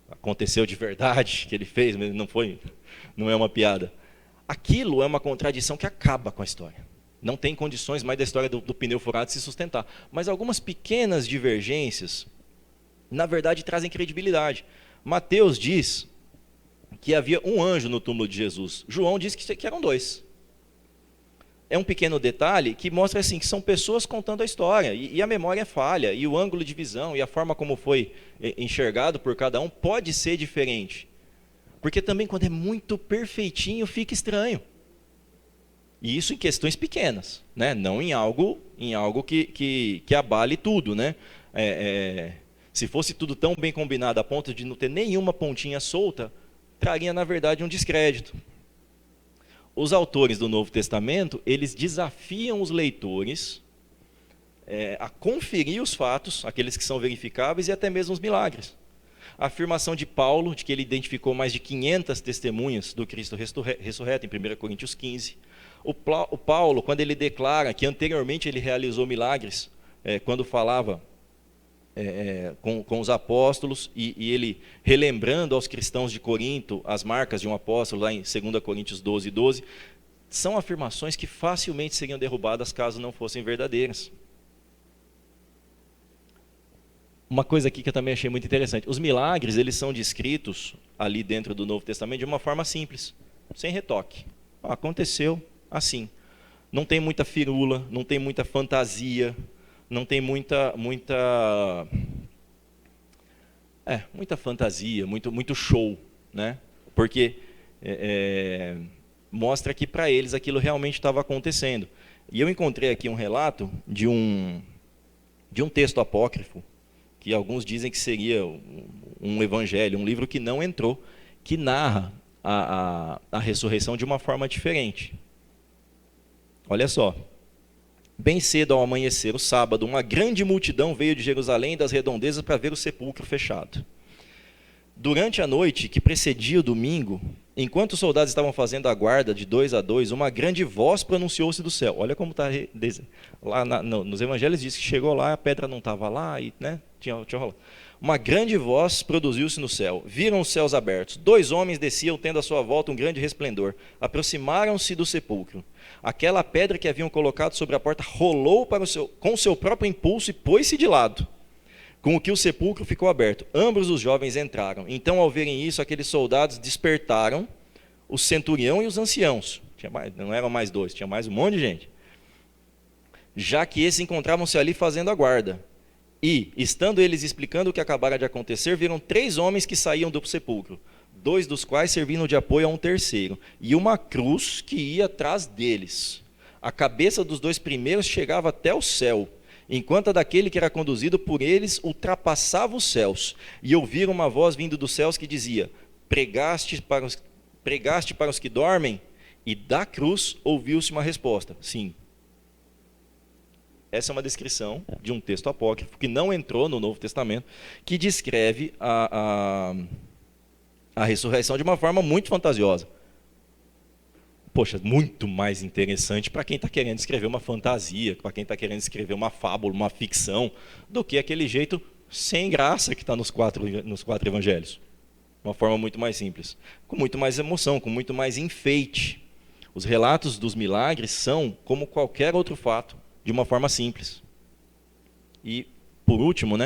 aconteceu de verdade, que ele fez, mas não é uma piada. Aquilo é uma contradição que acaba com a história. Não tem condições mais da história do pneu furado se sustentar. Mas algumas pequenas divergências, na verdade, trazem credibilidade. Mateus diz que havia um anjo no túmulo de Jesus. João diz que eram dois. É um pequeno detalhe que mostra assim, que são pessoas contando a história, e a memória é falha, e o ângulo de visão, e a forma como foi enxergado por cada um pode ser diferente. Porque também quando é muito perfeitinho, fica estranho. E isso em questões pequenas, né? Não em algo que abale tudo, né? Se fosse tudo tão bem combinado a ponto de não ter nenhuma pontinha solta, traria, na verdade, um descrédito. Os autores do Novo Testamento, eles desafiam os leitores a conferir os fatos, aqueles que são verificáveis, e até mesmo os milagres. A afirmação de Paulo, de que ele identificou mais de 500 testemunhas do Cristo ressurreto, em 1 Coríntios 15. O Paulo, quando ele declara que anteriormente ele realizou milagres, quando falava com os apóstolos, e ele relembrando aos cristãos de Corinto as marcas de um apóstolo, lá em 2 Coríntios 12, são afirmações que facilmente seriam derrubadas caso não fossem verdadeiras. Uma coisa aqui que eu também achei muito interessante: os milagres, eles são descritos ali dentro do Novo Testamento de uma forma simples, sem retoque. Aconteceu assim. Não tem muita firula, não tem muita fantasia, não tem muita fantasia, muito show, né? Porque mostra que para eles aquilo realmente estava acontecendo. E eu encontrei aqui um relato de um texto apócrifo, que alguns dizem que seria um evangelho, um livro que não entrou, que narra a ressurreição de uma forma diferente. Olha só. Bem cedo ao amanhecer, o sábado, uma grande multidão veio de Jerusalém e das redondezas para ver o sepulcro fechado. Durante a noite que precedia o domingo, enquanto os soldados estavam fazendo a guarda de 2 a 2, uma grande voz pronunciou-se do céu. Olha como está lá nos evangelhos, diz que chegou lá, a pedra não estava lá, e, né, tinha rolado. Uma grande voz produziu-se no céu. Viram os céus abertos. 2 homens desciam, tendo à sua volta um grande resplendor. Aproximaram-se do sepulcro. Aquela pedra que haviam colocado sobre a porta rolou com seu próprio impulso e pôs-se de lado. com o que o sepulcro ficou aberto. Ambos os jovens entraram. Então, ao verem isso, aqueles soldados despertaram o centurião e os anciãos. Não eram mais dois, tinha mais um monte de gente. Já que esses encontravam-se ali fazendo a guarda. E, estando eles explicando o que acabara de acontecer, viram 3 homens que saíam do sepulcro, 2 dos quais servindo de apoio a um terceiro, e uma cruz que ia atrás deles. A cabeça dos 2 primeiros chegava até o céu, enquanto a daquele que era conduzido por eles ultrapassava os céus. E ouviram uma voz vindo dos céus que dizia: pregaste para os que dormem? E da cruz ouviu-se uma resposta: sim. Essa é uma descrição de um texto apócrifo que não entrou no Novo Testamento, que descreve a ressurreição de uma forma muito fantasiosa. Poxa, muito mais interessante para quem está querendo escrever uma fantasia, para quem está querendo escrever uma fábula, uma ficção, do que aquele jeito sem graça que está nos quatro evangelhos. Uma forma muito mais simples, com muito mais emoção, com muito mais enfeite. Os relatos dos milagres são como qualquer outro fato, de uma forma simples. E, por último,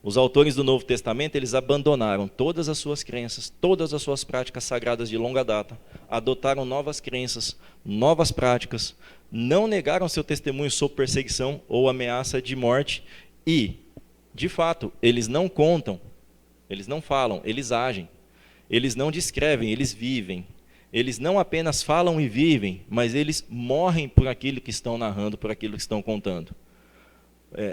os autores do Novo Testamento, eles abandonaram todas as suas crenças, todas as suas práticas sagradas de longa data, adotaram novas crenças, novas práticas, não negaram seu testemunho sob perseguição ou ameaça de morte e, de fato, eles não contam, eles não falam, eles agem. Eles não descrevem, eles vivem. Eles não apenas falam e vivem, mas eles morrem por aquilo que estão narrando, por aquilo que estão contando.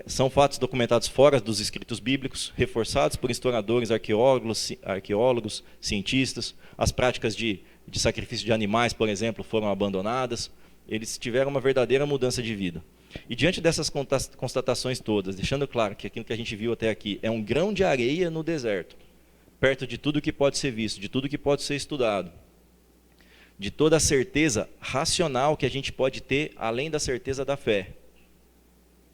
São fatos documentados fora dos escritos bíblicos, reforçados por historiadores, arqueólogos, cientistas. As práticas de sacrifício de animais, por exemplo, foram abandonadas. Eles tiveram uma verdadeira mudança de vida. E diante dessas constatações todas, deixando claro que aquilo que a gente viu até aqui é um grão de areia no deserto, perto de tudo que pode ser visto, de tudo que pode ser estudado, de toda a certeza racional que a gente pode ter, além da certeza da fé,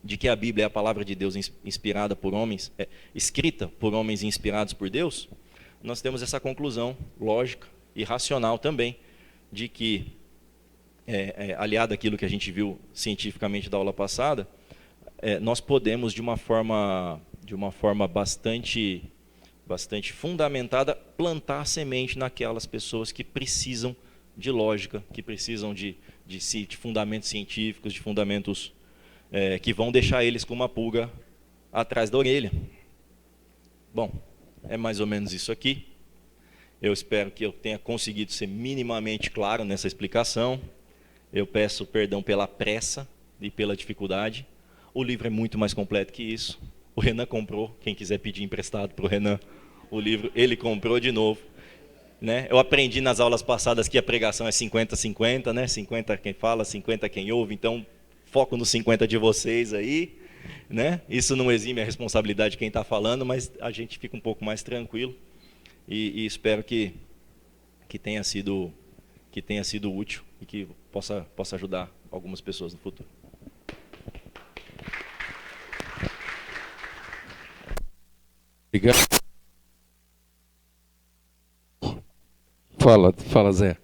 de que a Bíblia é a palavra de Deus inspirada por homens, escrita por homens inspirados por Deus, nós temos essa conclusão lógica e racional também, de que, aliado àquilo que a gente viu cientificamente da aula passada, nós podemos, de uma forma bastante fundamentada, plantar a semente naquelas pessoas que precisam de lógica, que precisam de fundamentos científicos, de fundamentos que vão deixar eles com uma pulga atrás da orelha. Bom, é mais ou menos isso aqui. Eu espero que eu tenha conseguido ser minimamente claro nessa explicação. Eu peço perdão pela pressa e pela dificuldade. O livro é muito mais completo que isso. O Renan comprou, quem quiser pedir emprestado para o Renan o livro, ele comprou de novo. Eu aprendi nas aulas passadas que a pregação é 50-50, 50 quem fala, 50 quem ouve, então foco nos 50 de vocês aí. Isso não exime a responsabilidade de quem está falando, mas a gente fica um pouco mais tranquilo e espero que tenha sido útil e que possa ajudar algumas pessoas no futuro. Obrigado. Fala, Zé.